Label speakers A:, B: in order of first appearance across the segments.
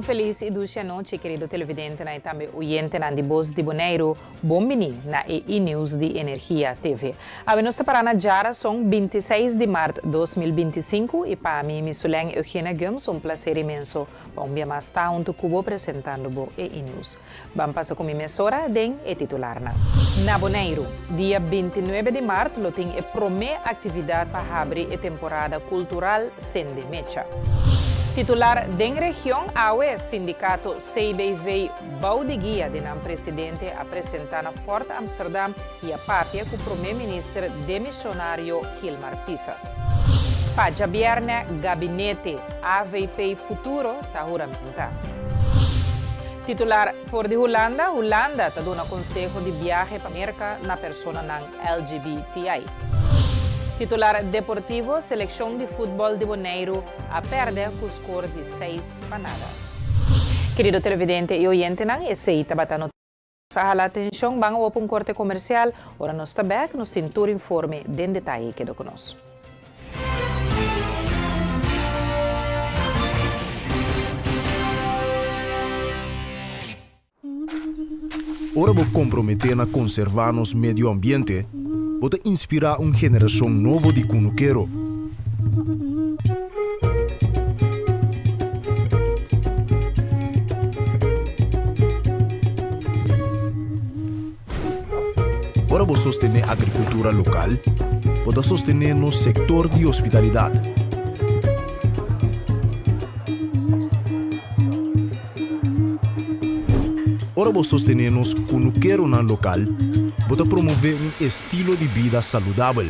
A: feliz e doce noite, querido televidente e também oyente na de Voz de Bonaire. Bom-vindo na EI News de Energia TV. A nossa parana jara são 26 de março de 2025 e para mim, Missuleng Eugênia Gomes, prazer imenso para mais estar junto com apresentando o EI News. Vamos passar com a emissora den e titular na Bonaire. Dia 29 de março, tem a primeira atividade para abrir a temporada cultural Sende Mecha. Titular da região, AUE, sindicato CBV Baudeguia, de nam presidente apresentar na Fort Amsterdam e a pápia com o primeiro-ministro demissionário Hilmar Pisas. Para Bierna, gabinete AVP Futuro está juramentado. Titular for de Holanda está dando conselho de viagem para a América na persona ng LGBTI. Titular deportivo, seleção de futebol de Bonaire a perder com score de 6-0. Querido televidente e oyente, esse está batendo a atenção, vamos para um corte comercial, ora nós está back, nos cintura informe de detalhe que do conosco.
B: Ora vou comprometer na conservar nos meio ambiente, pode inspirar uma geração nova de cunuqueiro. Ora vou sostener a agricultura local, pode sostener no setor de hospitalidade. Ora vou sostener nos cunuqueiro na local, pode promover um estilo de vida saudável.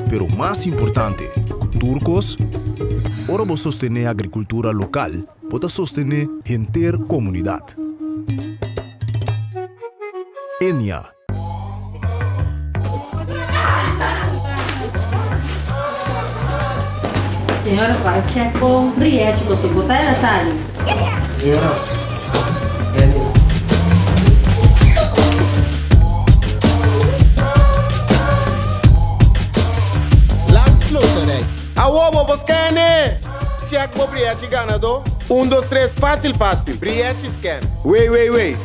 B: Pero mais importante, turcos, ora vou sostener a agricultura local, pode sostener a inteira comunidade. Enia.
C: Senhora, para checo, Briete, você botar na sala.
D: Senhora, Landsluter, awobo boskane. Check mo Briete ganado. 1, 2, 3, fácil. Briete scan. Wait.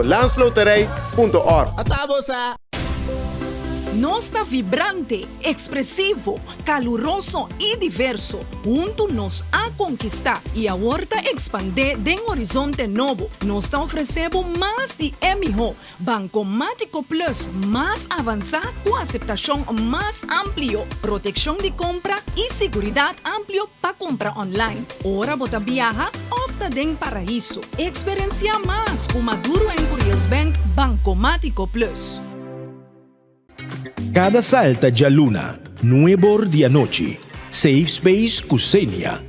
D: Landsluterei.org. Atabosa.
E: Nosta vibrante, expressivo, caluroso e diverso. Junto nos a conquistar e a horta expandir de horizonte novo. Nos oferecemos mais de MHO, Bancomático Plus, mais avançado com aceitação mais amplio, proteção de compra e segurança amplio para compra online. Ora bota viaja, ofta den paraíso. Experiencia mais com Maduro em Curious Bank Bancomático Plus.
F: Cada salta de luna, nuevo de noche. Safe Space Kusenia,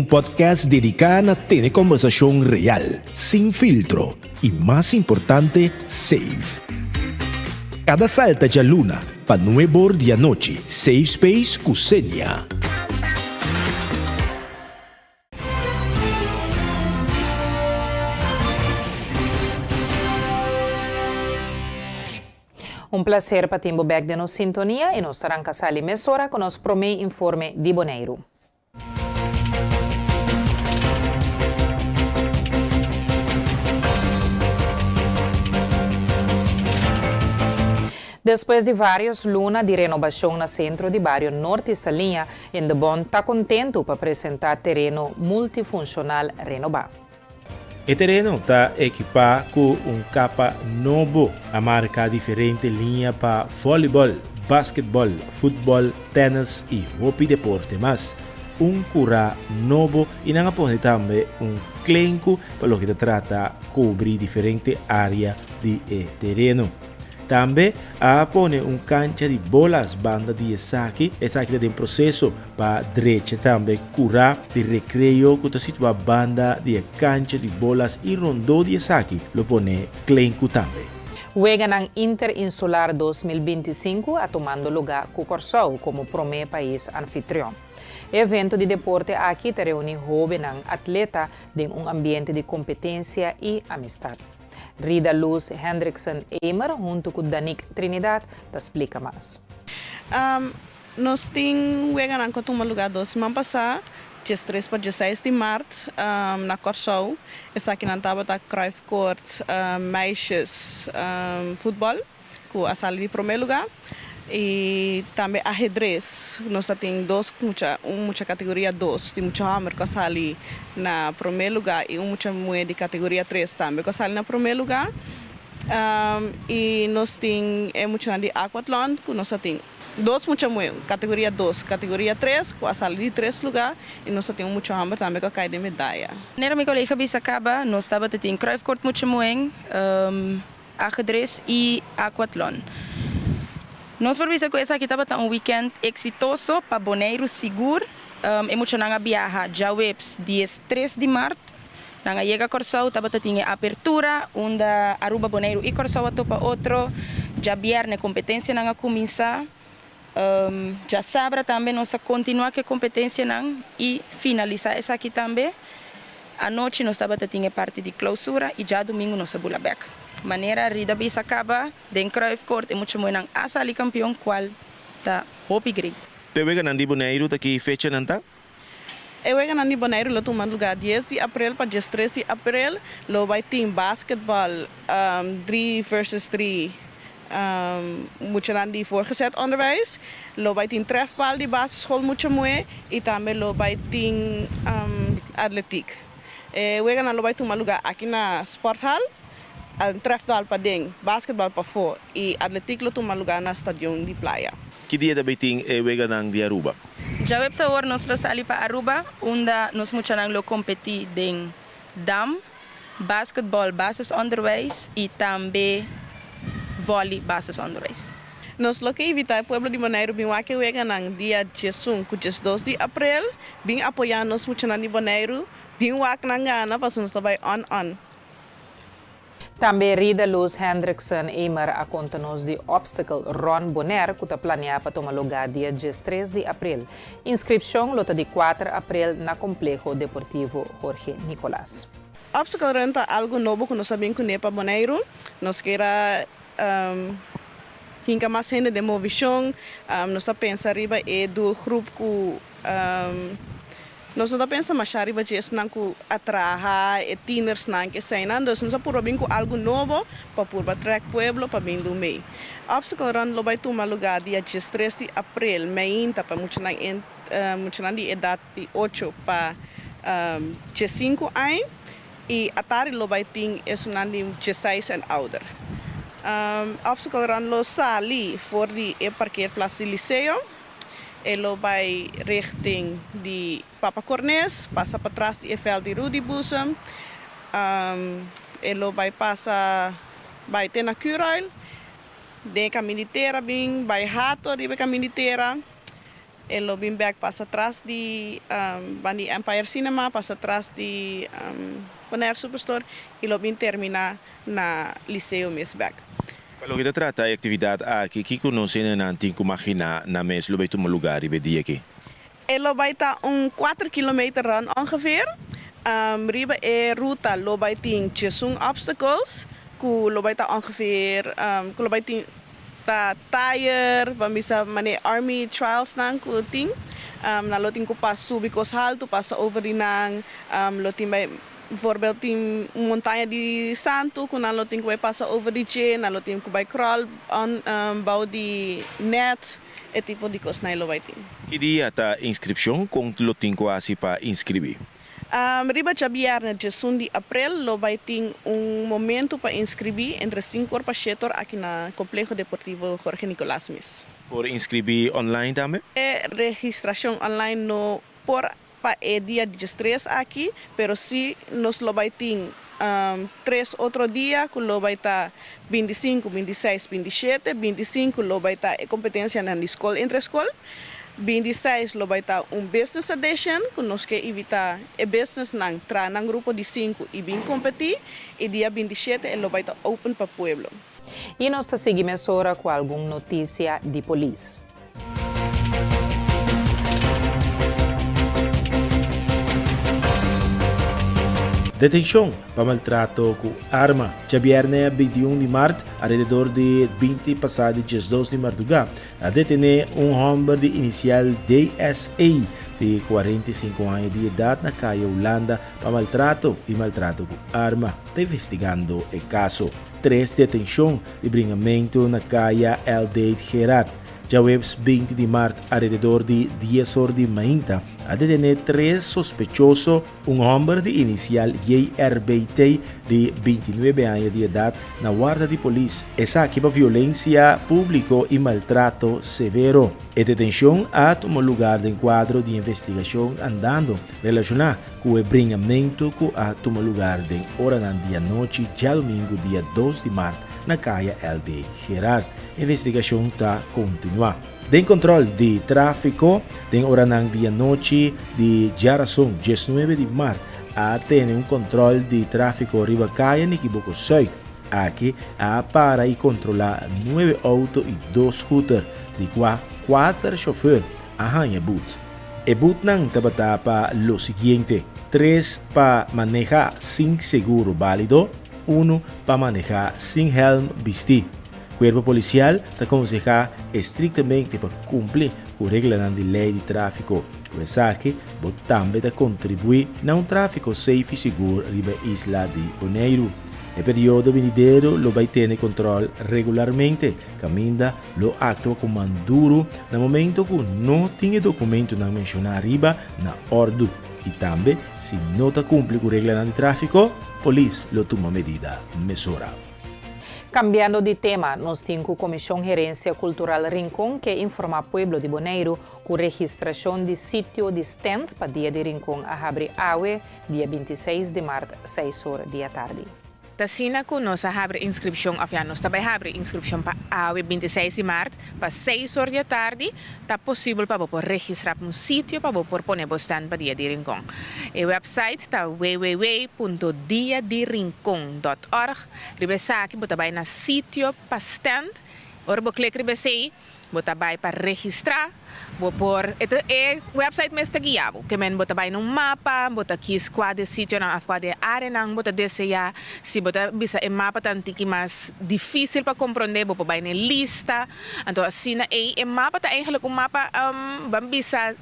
F: podcast dedicado a tener conversación real, sin filtro y más importante, safe. Cada salta de luna, para nuevo de noche. Safe Space Kusenia.
A: Prazer para tempo back de nos sintonia e nós estarão casali emissora com nosso primeiro informe de Bonaire. Depois de vários lunas de renovação no centro de bairro Norte Salinha, Endebon está contente para apresentar terreno multifuncional renovado.
G: O terreno está equipado com capa novo, a marca diferente linha para voleibol, basquetebol, futebol, tênis e hockey deporte, mas cura novo e não põe também clenco para o que trata cobrir diferente área de terreno. Também põe cancha de bolas banda de saque tem processo para direita também curar de recreio que está a banda de cancha de bolas e rondô de saque lo põe clenco também.
A: Juega ng Interinsular 2025 a tomando lugar com Corsou como primeiro país anfitrião. Evento de deporte aqui te reúne jovens atleta em ambiente de competência e amistade. Rida Luz Hendrickson Eimer, junto com Danik Trinidad, te explica mais.
H: Nós temos jogado com uma lugar doce semana passada, dia 3 para 16 de março, na Corsou. Essa aqui na Taba da Cruyff Court, meisjes futebol, com a sala de primeiro lugar. E também ajedrez. Nós temos muita categoria 2, tem muita hammer que sali na primeiro lugar e muita mulher de categoria 3 também que sali na primeiro lugar. E nós temos muita de aquatlon, que nós temos dois muita mulher, categoria 2, categoria 3, que sali de 3 lugar e nós temos muita hammer também que cai de medalha.
I: Nera meu colega Bisacaba, nós estava tendo Cruyff Court muita mulher, ajedrez e aquatlon. Nós precisamos que essa aqui estava um weekend exitoso para Bonaire seguro. E muito nanga viaja já webs dia 3 de março. Nanga chega a Corsou, estava tendo abertura, onde Aruba Bonaire e Corsou para outro. Já viernes competência nanga começar. Já sábado também nós continuar com a competência nang e finalizar essa aqui também. À noite nós estava tendo parte de clausura e já domingo nós vamos back. Maneira Rida Bisacaba, den Cruyff Court e muito muito a sali campeão qual tá hopi great.
G: Pewega nandi Bonaire aqui fecha nanta?
H: Eu vou ganhar Bonaire lá tomar lugar 10 de abril para 13 de abril. Lo vai ter basketbal 3 versus 3. Muito nandi voorgezet onderwijs. Lo vai ter trefbal de basisschool muito muito e também lo vai ter atletiek. Eu vou ganhar lo vai tomar lugar aqui na Sporthal. Trefbal para ding, basketbal para fora e atletiek lo tomar lugar na stadion de praia.
G: Que dia da beting wega nang di Aruba?
I: Já web sa war nós sali para Aruba, onde nós muito nang lo competir den dam, basketball basis onderwijs e também vôlei basis onderwijs.
H: Nós lo que evitar pueblo de Bonaire bem que wega nang dia 12 com 2 de abril, bem apoiar nós muito nang de Bonaire, bem wak nang gana para nós trabalhar on.
A: Também Rida Luz Hendrickson Eimer a conta-nos de obstacle Ron Bonaire, que está planeado para tomar lugar dia 13 de abril. Inscrição lota de 4 de abril na Complexo Deportivo Jorge Nicolás.
H: Obstacle Run é algo novo que nós sabemos que para Bonaire. Nós queremos hinca mais gente de movição. Nós pensamos riba do grupo que nós não pensamos mais arriba de isso não que atrair e teeners não que saem não nós por bem com algo novo para por track pueblo para bem do meio obstacle run lo vai tomar lugar dia 13 de abril mainta para muito não de idade de 8 para 5 anos e atari lo vai ter isso não de 16 and older obstacle run lo sali for de parkeerplaats liceu. Ele vai richting de Papa Cornés, passa para trás de EFL de Rudy Boesem. Ele vai passar, vai ter na Curoil, de Caminiteira, vai Hato, de Caminiteira. Ele vem back, passa atrás de Empire Cinema, passa atrás de Bonaire Superstore. Ele vem terminar na Liceu Mesback.
G: Kalau kita trata atividade aqui, que conhecem nanti como máquina na mes lo vai tomar lugar e dia aqui.
H: Ele vai estar 4 km run ongeveer. Riba ruta lo vai ter 16 obstacles, que lo vai estar ongeveer, que lo vai ter tire, vamos dizer, army trials nang que ting. Na lo tem que passar subicos alto, passa over di nang, lo tem bijvoorbeeld die montanha de Santo, que nós temos que passar over de Che, nós temos que vai crawl, bouw de net, é tipo de coisa nós vai ter.
G: Que dia tá inscrição com lo tem quase para inscrever?
H: Riba já viernes 1 de abril, lo vai ter momento para inscrever entre 5 horas para 7 horas aqui na Complexo Deportivo Jorge Nicolás Mes.
G: Por inscrever online também?
H: É registração online no por para dia 13 aqui, pero si nos lo vai ter 3 outro dia, que lo vai estar 25, 26, 27, 25 lo vai estar competência na escola, entre escola, 26 lo vai estar business edition, que nós que evitar business nang tra nang grupo de 5 e bem competir, e dia 27 lo vai estar open para pueblo.
A: E nós seguimos agora com alguma notícia de polícia.
G: Detenção para maltrato com arma. Já viernes 21 de março, alrededor de 20 passado de 12 de madrugada, a detener homem de inicial DSA de 45 anos de idade na calle Holanda para maltrato e maltrato com arma. Está investigando o caso. 3 detenções de bringamento na calle Eldade Gerard. Já webs 20 de março, alrededor de 10 horas de manhã, a detener 3 sospechosos, homem de inicial JRBT de 29 anos de idade na guarda de polícia. Essa aqui é violência pública e maltrato severo. A detenção ha tomado lugar em quadro de investigação andando relacionado com o bringamento que ha tomado lugar em hora da noite, já domingo, dia 2 de março, na calle LD Gerard. A investigação está continua. Tem controle de tráfico, tem hora da noite de Jarason, 19 de março, a ter controle de tráfico riba calle Niquiboco Sul. Aqui a para e controlar 9 autos e 2 scooters, de qual 4 chauffeurs arranha boot. E boot não está para lo siguiente: 3 para manejar sem seguro válido, 1 para manejar sem helm vestir. O Cuerpo Policial te aconseja estrictamente para cumprir com a regra da lei de tráfico. O mensaje também te contribui a um tráfico safe e seguro na isla de Bonaire. No período venidero, lo vai ter controle regularmente, caminda lo actua com manduro no momento que não tem documento não mencionado arriba na ordem. E também, se não te cumpre com a regra de tráfico, a polícia lo toma medida mesura.
A: Cambiando de tema, nós temos a Comissão Gerência Cultural Rincón que informa ao pueblo de Bonaire com registração de sítio de stand para dia de Rincón a abre awe dia 26 de março, 6 horas da tarde.
J: Tasina ko no sa habre inscription of yan, no sa bay habre inscription pa awe 26 de março pa 6 horas da tarde, tá possível para por registrar um sítio para por poner stand para dia de Rincón. O website tá www.diaderincon.org. Ribesa aqui bota bay na sítio pa stand. Ora bo click ribesa bota bay para registrar. Por ito website mes tagiabo que men bota bay num mapa, bota kis quade sítio na quade área nang bota deseja se bota bisa e mapa tantiki mas difícil para compreender bota bay na lista. Então assim na e mapa tá eigenlijk mapa bambisa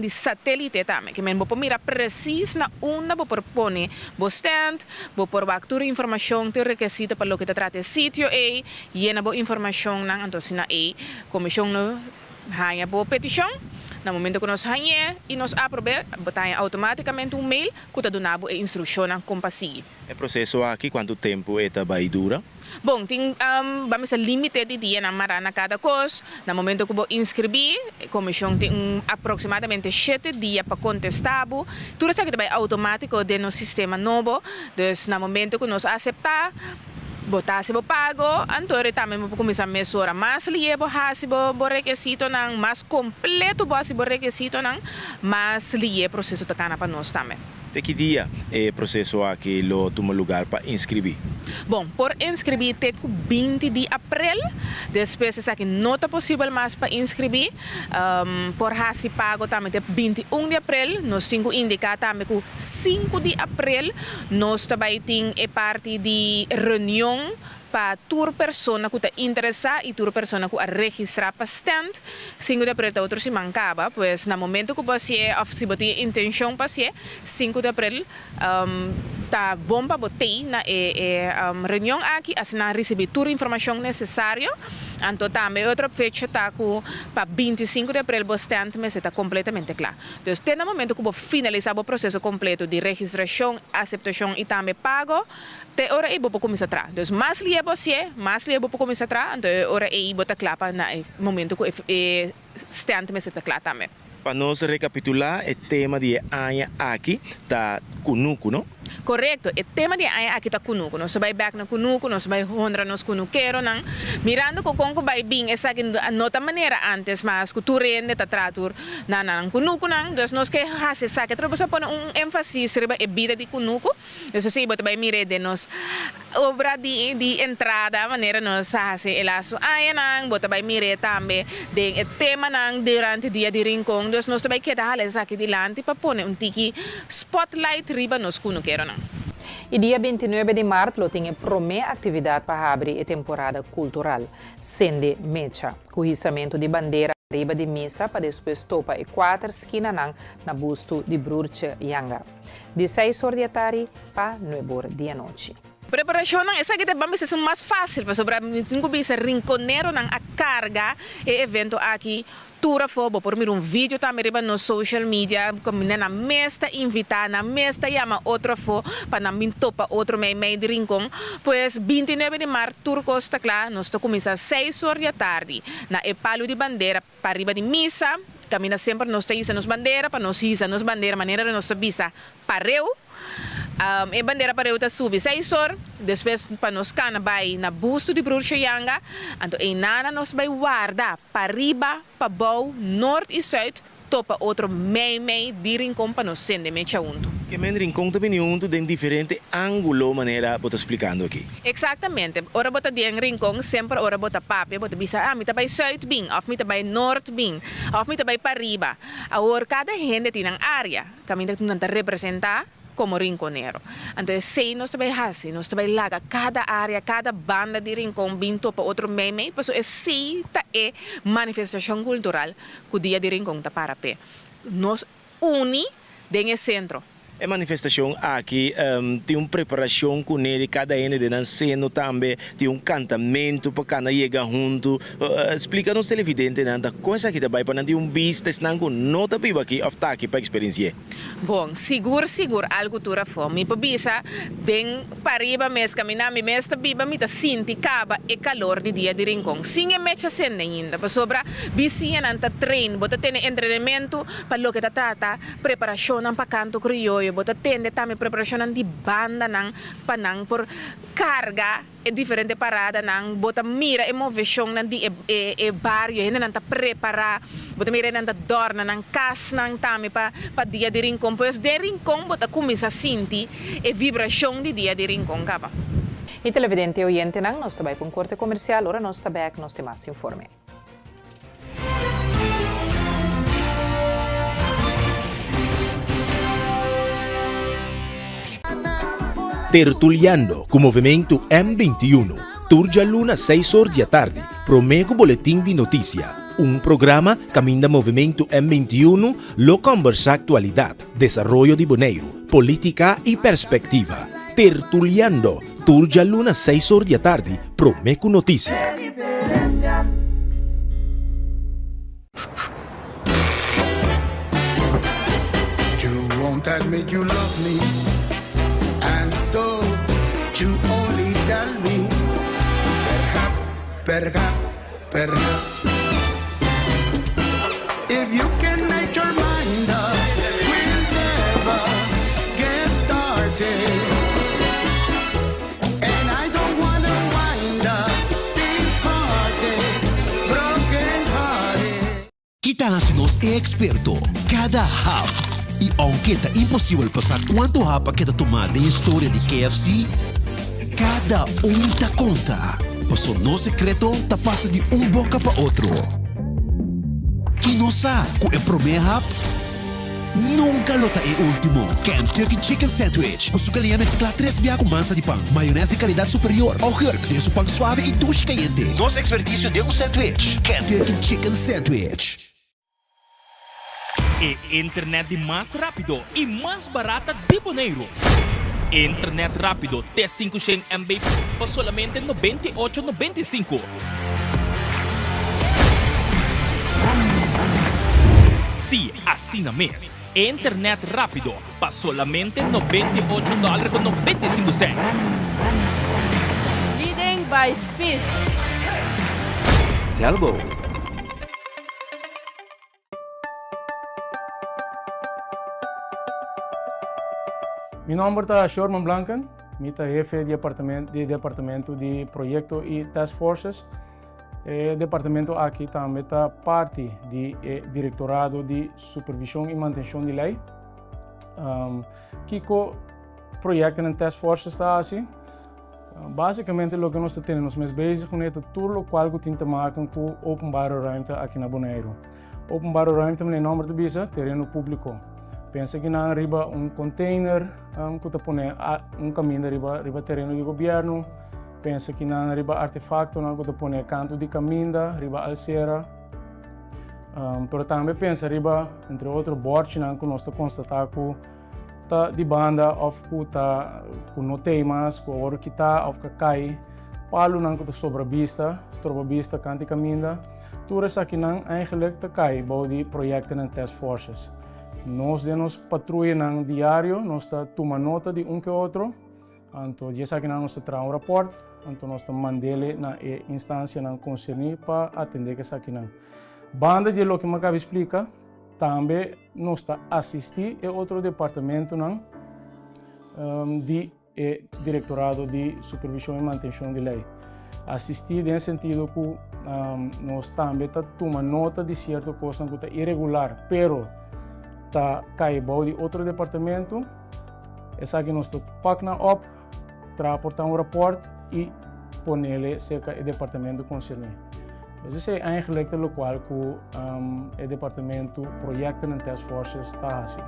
J: de satélite também, que men vou mirar preciso na onde vou propor o stand, vou por bactura informação que requisita para o que te trata sítio e na boa informação nang então assim na comissão no hanya boa petição. No momento que nós hanya e nós aprovamos, botar automaticamente mail que está dando a instrução na companhia.
G: O processo aqui, quanto tempo vai durar?
J: Bom, vamos a limite de dia na marana cada coisa. No momento que vou inscrever, a comissão tem aproximadamente 7 dias para contestar. Tudo isso vai automático dentro do sistema novo. Então, no momento que nós aceitar, botar se pago, então também vou começar a mesurar mais liebo, se o requisito não mais completo, se o requisito não mais liebo processo de cana para nós também.
G: De que dia o processo aqui lo toma lugar para inscrever?
J: Bom, por inscrever tem 20 de abril, depois aqui não é possível mais para inscrever, por se pago também tem 21 de abril, nós temos que indicar também que 5 de abril nós também temos a parte de reunião para toda pessoa que está interessada e toda pessoa que registrar para stand. 5 de abril outro se mancava, pois no momento que você ou se você tem intenção para ser 5 de abril tá bom para botar na reunião aqui, assim receber toda a informação necessária. Então também outra fecha tá para 25 de abril o stand mas está completamente claro. Então até no momento que você finalizar o processo completo de registração, aceitação e também pago, até hora aí você começa a trabalhar. Então mais lié você, mais lié você começa a trabalhar, então hora aí você clapa no momento que o stand mas está claro também.
G: Para nós recapitular, o tema de año aqui está Kunuku, não?
J: Correto, o tema de año aqui está Kunuku. Nós vai back na Kunuku, nós vai honra nos kunuqueiro, não? Mirando com como vai bem essa que nota maneira antes, mas que tu rende está trator na Kunuku, não? Então nós que hace saque, trouxe a pôr ênfase sobre a vida de Kunuku. Então se você vai mirar de nós obra de entrada, maneira nós hace el aso año, não? Você vai mirar também de tema não durante dia de Rincón. Nós vai quedar essa aqui delante para pôr tiki spotlight riba nos kunuqueiro, não?
A: E dia 29 de março, lo tem a primeira atividade para abrir a temporada cultural, Sende Mecha, com o hissamento de bandeira arriba de missa para depois topa e 4 esquina na busto de Brurche Yanga. De 6 horas da tarde para 9 horas da noite.
J: Preparação essa aqui também é mais fácil, para sobre tenho que ser rinconeiro a carga e evento aqui tura fobo por mim vídeo também riba no social media como na mesta invitar na mesta chama outro fo para na min topa outro meio de rincón pues 29 de março turco está claro nós começa às 6 horas da tarde na palo de bandeira para riba de missa camina sempre nós temos nos bandeira para nós isa nos bandeira maneira de nós visa pareu a bandeira para eu subir 6 horas, depois para nós cana vai na busto de Brurche Yanga, então em nana nós vai guardar para riba, para bau, norte e sul, topa outro meio de rincón para nós sende mecha unto.
G: Que men rincón também unto de diferente ângulo maneira bota explicando aqui.
J: Exatamente. Ora bota de rincón sempre ora bota papi, bota bisa mi ta vai sul bing, of mi ta vai norte bing, of mi ta vai para riba. Agora cada gente tem uma área, caminho que não representar como rinconeiro. Então, se nós trabalhamos, nós trabalhamos cada área, cada banda de rincón, binto para outro meme, porque esse é manifestação cultural que o dia de rincón está para pé. Nós uni dentro centro.
G: A manifestação aqui tem uma preparação com ele, cada ano de cena também, tem um cantamento para cada chegar junto. Explica-nos televidente, nada coisa que vai para ter um business, não nota viva aqui, ou tá aqui para experiência.
J: Bom, seguro, algo tura fome. Para bisa, den pariba mes caminhar, me mesta biba, me ta sinti caba e calor de dia de rincón. Sim é mecha senda ainda, para sobra vizinha nanta trein, bota ter treinamento para lo que ta trata, preparação para canto criollo. Bota tende também preparação de banda nang panang por carga e diferente parada nang bota mira e moveção nang di e barrio ainda nang ta prepara bota mira nang ta dorna nang cas nang também pa dia de rincón pois de rincón bota começa a sentir e vibração de dia de rincón capa.
A: E televidente oyente nang nós também com corte comercial, ora nós também nós temos mais informe.
F: Tertuliando com o movimento M21, turja luna 6 horas da tarde, promego boletim de notícia. Programa caminha movimento M21, lo conversa atualidade, desarrollo de Bonaire, política e perspectiva. Tertuliando, turja luna 6 horas da tarde, promego notícia.
K: You won't admit you love me. So, you only tell me, perhaps, if you can make your mind up, we'll never get started. And I don't wanna wind up big hearted, broken hearted.
L: Quitándonos experto, cada hap. E aunque está impossível passar quanto rapa que tomar de história de KFC, cada tá conta. Mas o nosso secreto tá passa de boca para outro. E não sabe que o primeiro rap nunca lota é último. Kentucky Chicken Sandwich. O suco é mesclar 3 biá com massa de pão, maionese de qualidade superior, hambúrguer, de pão suave e duche quente. Nosso expertício de sandwich. Kentucky Chicken Sandwich.
M: E internet de mais rápido e mais barata de Bonaire. Internet rápido T5 MB por solamente 98,95. Sim, assina mês. Internet rápido por solamente $98,95.
N: Leading by speed.
M: Telbo.
O: Meu nome é Shorman Blanken, eu sou chefe de departamento de projeto e task forces. O departamento aqui também está parte do Diretorado de Supervisão e Manutenção de Lei. Que o projeto e task forces está assim. Basicamente, o que nós temos mais basic é tudo o qual tem a ver com open bar ruimte aqui na Bonaire. Open bar ruimte é o nome de bisa, terreno público. Pensa que não riba container que te põe caminho riba terreno de governo. Pensa que não riba artefacto que te põe canto de caminho, riba alcera. Pero também pensa riba, entre outros, borte que nós constatamos que tá de banda of tá com no temas, com ouro que tá of que cai, palo que tá sobre a vista, canto de caminho. Tudo isso aqui não eigenlijk te cai, body projecten en task forces. Nós temos patrulha diário, nós tomamos nota de que outro. Então, já aqui nós temos rapport, então nós mandamos na instância concernida para atender que aqui não. Banda de lo que me acaba de explicar, também nós assistimos a outro departamento de Diretorado de Supervisão e Manutenção de Lei. Assistir no sentido que nós também tomamos nota de certa coisa que é irregular, pero caiu de outro departamento, essa aqui nós pacna up, transportar rapport e pôr-lhe cerca do departamento concernido. Isso é eigenlijk o qual que o departamento projecten en task forces está assim.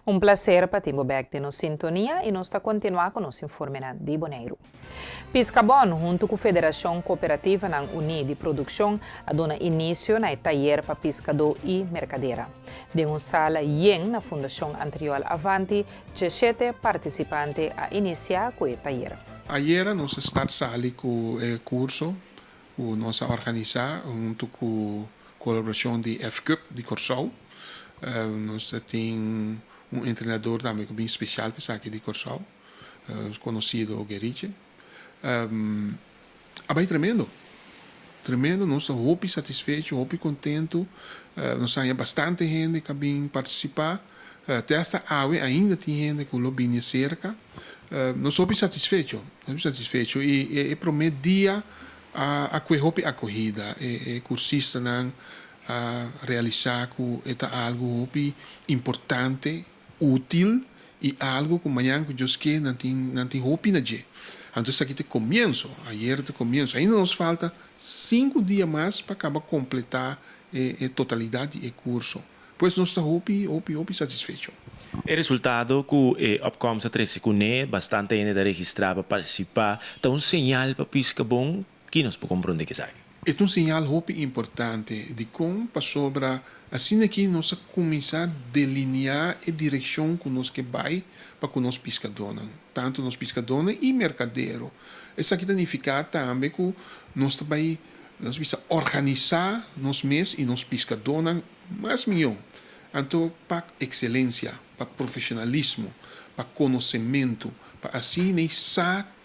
A: Um prazer para termos aqui na sintonia e nós estamos continuar com o nosso informe de Bonaire. Piscabon, junto com a Federação Cooperativa na Uni de Produção, a dona início na taller para pescador e mercadeira. De uma sala yen na Fundação Anterior Avanti, 17 participantes a iniciar com o taller.
N: Ayer nós estamos com o curso, que nós organizamos junto com a colaboração de F-Cup de Corsau. Nós temos treinador também bem especial para aqui de Corsau, conhecido Gueriche. É tremendo, nós estamos muito satisfeitos, muito contentos. Nós temos bastante gente que vem participar. Até esta área ainda tem gente que vem cerca. Nós somos satisfeitos, e promete dia a acolhida, cursista a realizar que é algo importante, útil e algo que amanhã que Deus quer não tem roupa na dia. Então aqui te começo, ayer te começo. Ainda nos falta 5 dias mais para acabar completar a totalidade do curso. Pois nós estamos muito satisfeitos.
G: O resultado que a opkomst trece com bastante gente registrada para participar, então um sinal para pisca bom que nós podemos compreender que sabe.
N: É sinal muito importante de como para sobre assim aqui nós começar a delinear a direção que nós que vai para que nós pescadores, tanto nós pescadores e mercadeiro. Isso aqui significa também que nós também precisa organizar nós mesmos e nós pescadores mais melhor. Então para excelência, para profissionalismo, para conhecimento, para assim nem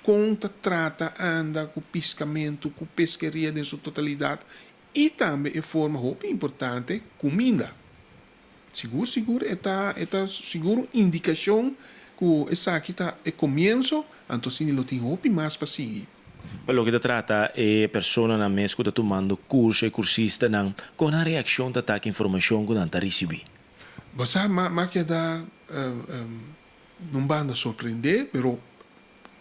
N: conta, trata, anda com pescamento, com pesqueria em sua totalidade e também de forma muito importante, comida. Seguro, seguro indicação que essa aqui está é começo, então sim, ele tem muito mais para seguir.
G: Pelo que trata é pessoa na mesa que está tomando curso e cursista com a reação da ataque informação que está recebendo.
N: Você mas que dá não vai surpreender, mas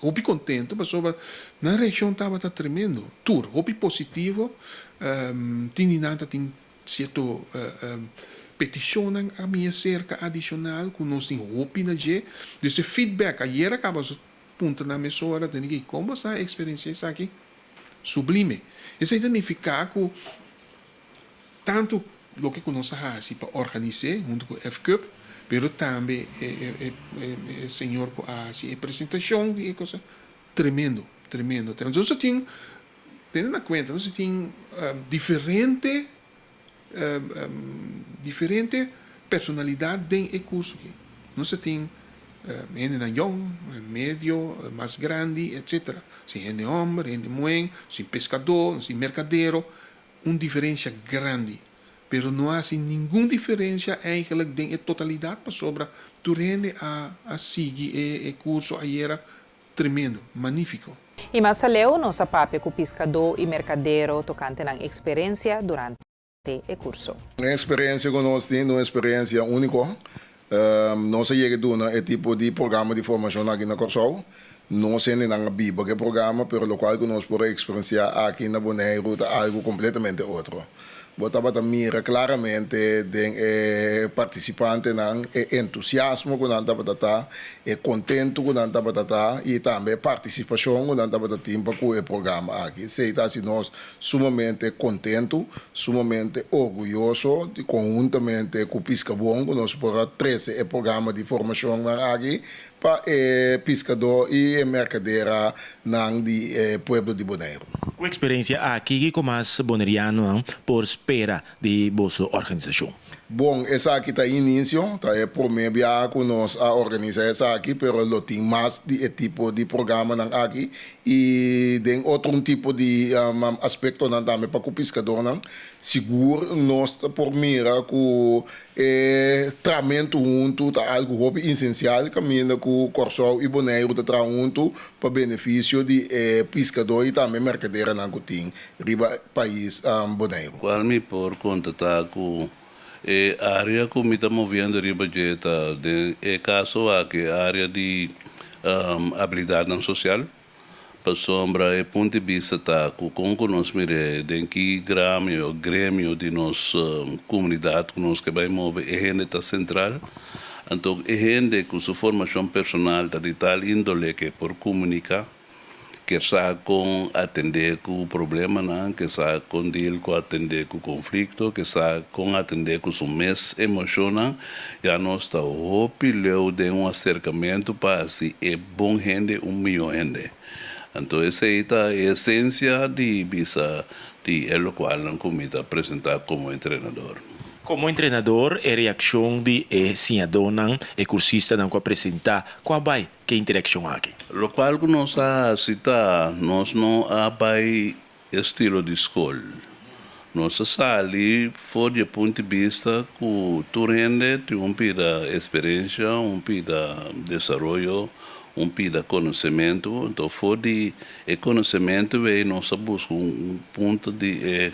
N: muito contente, mas na reação estava tremendo. Tudo, muito positivo. Tem certo petição a minha cerca adicional que nós temos muito na G. Esse feedback, ayer acaba ponto na mesa hora, tem que como essa experiência aqui sublime. Isso significa que tanto o que nós fazemos para organizar junto com o F-Cup, mas também o senhor que faz a apresentação e coisa tremendo. Então, você tem, tendo na conta, você tem diferente personalidade dentro do curso aqui. Você tem gente young, médio, mais grande, etc. Se gente homem, gente mulher, se pescador, se mercadeiro, uma diferença grande. Pero não há nenhuma diferença eigenlijk dentro da totalidade para sobre tu rende a seguir o curso aí era tremendo, magnífico.
A: E mais além, nossa papo com pescador e mercadeiro tocante na experiência durante te e curso.
P: Uma experiência que nós temos, uma experiência única. Nós chegamos a tipo de programa de formação aqui na Corsol. Não sei nem na Biba que programa, mas o qual que nós podemos experienciar aqui na Bonaire é algo completamente outro. Botava mira claramente de participante nan entusiasmo com nanta batata e contento com nanta batata e também participação com nanta batata para o programa aqui. Se está assim nós sumamente contento, sumamente orgulhoso de conjuntamente com o Piscabon, nós por 13 programa de formação aqui para pescador e mercadeira nan de Pueblo de Bonaire.
G: Com experiência aqui como mais boneriano por espera de vossa organização.
P: Bom, essa aqui está início, tá é por meio que nós a organizar essa aqui, pero lo tem mais de tipo de programa nan aqui e tem outro tipo de aspecto nan também para o pescador nan seguro nós por mira com tratamento junto tá algo hobby essencial caminha com o Corsol e Bonaire tá junto para benefício de pescador e também mercadeira nan tem riba país Bonaire.
Q: Qual me por conta tá com a área que me está movendo riba jeta de caso aqui a área de habilidade social para sombra e ponto de vista tá com nós mire de que grêmio de nossa comunidade que nós que vai mover é gente tá central então é gente com sua formação personal tá de tal índole que por comunicar que sabe com atender com o problema, não? Que sabe com deal com atender com o conflito, que sabe com atender com o mês emocional, já nós está opileu de acercamento para se é bom gente, milhão gente. Então essa é a essência de visa de o qual não comita apresentar como treinador.
G: Como treinador, a reação de cidadão e cursista não apresentar qual vai que interação aqui.
Q: O qual que nós cita, nós não vai estilo de escola. Nós sali fora de ponto de vista que tu rende um pida experiência, um pida desenvolvimento, um pida conhecimento. Então fora de conhecimento vem nós busca ponto de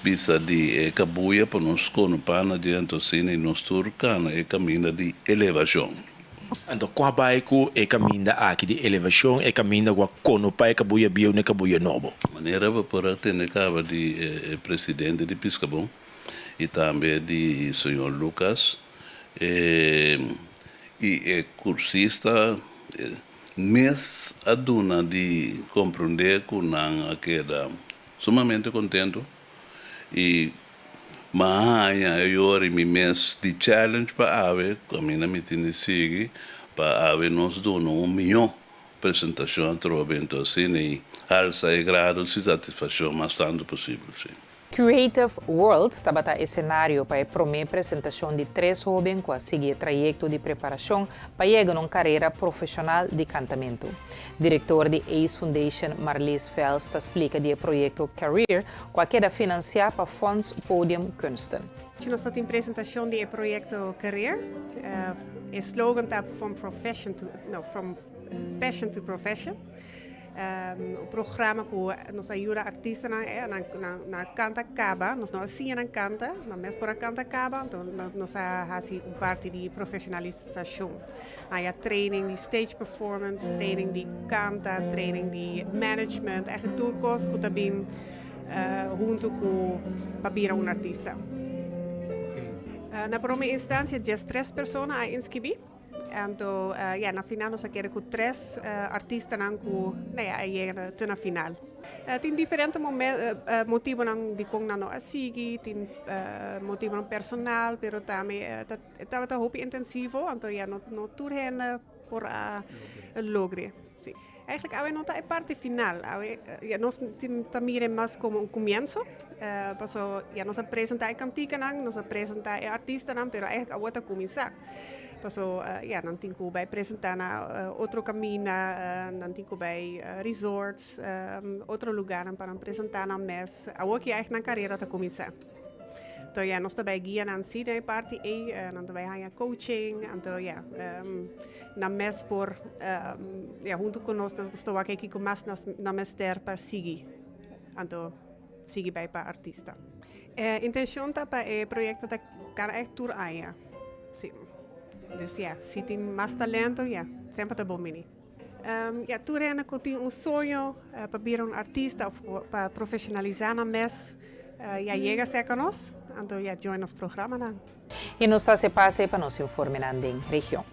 Q: visa de cabuia para nós conopar adiante assim e nós turcana é caminho de elevação.
G: Então qual vai que é caminho aqui de elevação é caminho que conopar cabuia bio ne cabuia novo.
Q: Maneira para ter cabo de presidente de Piscabon e também de senhor Lucas e cursista mês aduna de compreender que não queda sumamente contento e mahanha eu mi mês de challenge para ave caminha me tem seguir para ave nós dono milhão apresentação trova então assim e alça e grado de satisfação mais tanto possível sim.
A: Creative World estava a cenário para a primeira apresentação de 3 jovens que seguem trajeto de preparação para chegar a uma carreira profissional de cantamento. Diretor de ACE Foundation, Marlies Vels, explica do projeto Career, que queda financiar para Fonds Podium Kunsten.
R: Nós temos apresentação do projeto Career. O slogan está from passion to profession. O programa que nos ajuda artistas na canta caba, nós não assim na canta, na mesma por a canta caba, então nós fazemos parte de profissionalização. Aí training de stage performance, training de canta, training de management, tudo coisa que também junto com para virar artista. Na primeira instância, 3 pessoas a inscrever. Então, na final nós queremos com 3 artistas que na final. Tem diferentes motivos de como nós seguimos, tem motivos personal, mas também está muito intensivo, então não tudo por lograr. Eigenlijk não está a parte final, nós também mais como começo. Nós apresentamos a cantica, nós apresentamos a artista, mas eigenlijk agora começar. Não tem que vai apresentar outro caminho, não tem que vai resorts, outro lugar para apresentar na mês. Agora que na carreira está começar. Então, nós também guiamos na cida parte e nós também a coaching. Então, na mês por junto com nós estamos aqui com mais na mês para seguir. Então, seguir bem para artista. Intenção tá para o projeto da cara tour aia. Sim. Dus ja, se tem mais talento, ja, sempre tá bom mini. Ja, tour é que tem sonho para vir artista ou para profissionalizar na mes. Ja, chega a ser conosco, então ja, join nos programa na.
A: E nos está se passe para nos informe na região.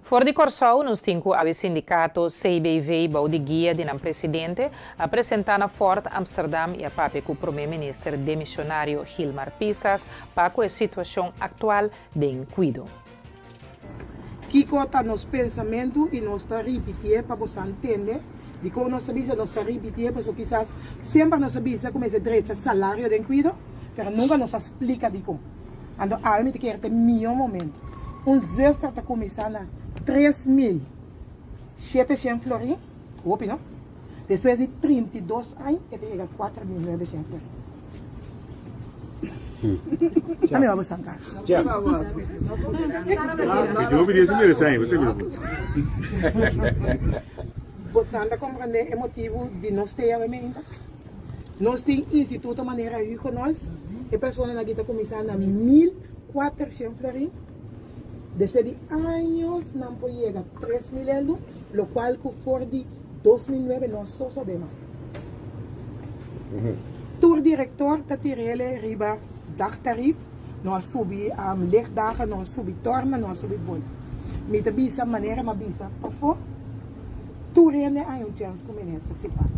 A: For de Corsou, nos tinco ao sindicato CBV Baudi Guia de nam presidente apresentar na Ford Amsterdam e a pape com o primeiro-ministro demissionário Hilmar Pisas para com a situação atual de incuido.
S: Kiko está nos pensamentos e nós está repetindo para você entender de como nós sabemos nós está repetindo, porque quizás sempre nós sabemos como é o direito ao salário de incuido, mas nunca nos explica de como. Então, a mim que é melhor momento. Zuster está começando a 3.700 florins, hoop não? Depois de 32 anos, ele chega a 4.900 florins. A minha vamos sentar.
T: Eu obedeci primeiro, sai, você viu?
S: Você anda compreender o motivo de nós ter a memenda. Nós temos instituto maneira de nós, e a pessoa na guita começando a 1.400 florins. Depois de anos, não pode chegar a 3.000 euros, lo cual que for de 2009 nós só sabemos. Tour diretor está tirando riba dagtarief, nós subi lichtdagen, nós subi torna, nós subi bol. Met bisa maneira ma bisa, por tour rende a um chance com o ministro se paga.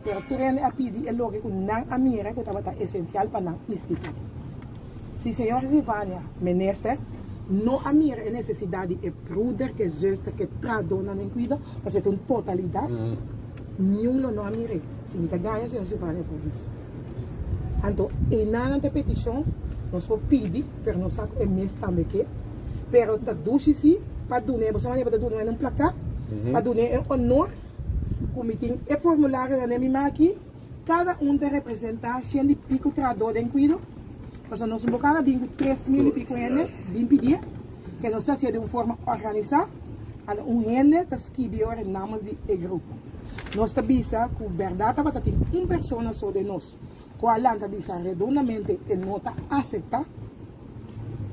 S: Pero tour rende a pedir é logo que não a mira que estava essencial para não instituto. Se senhor Silvânia, ministro não a minha necessidade é brother, que zuster, que tradona nem cuida, mas é uma totalidade. Nenhum não a minha. Se me ganha, se não se faz por isso. Então, na petição, nós vamos pedir, mas não sabe o mês também que, mas da duche se para donar, você vai para donar um placar, para donar honor, como tem o formulário da minha aqui, cada te representa 100 e pico trador em cuida. Então, nós vamos colocar 3.000 e pico anos de impedir, que nós estamos de uma forma organizada, e ano está escrito em nome do grupo. Nós estamos com verdade, para ter uma pessoa só de nós, com a landa bisa redondamente e nota aceita,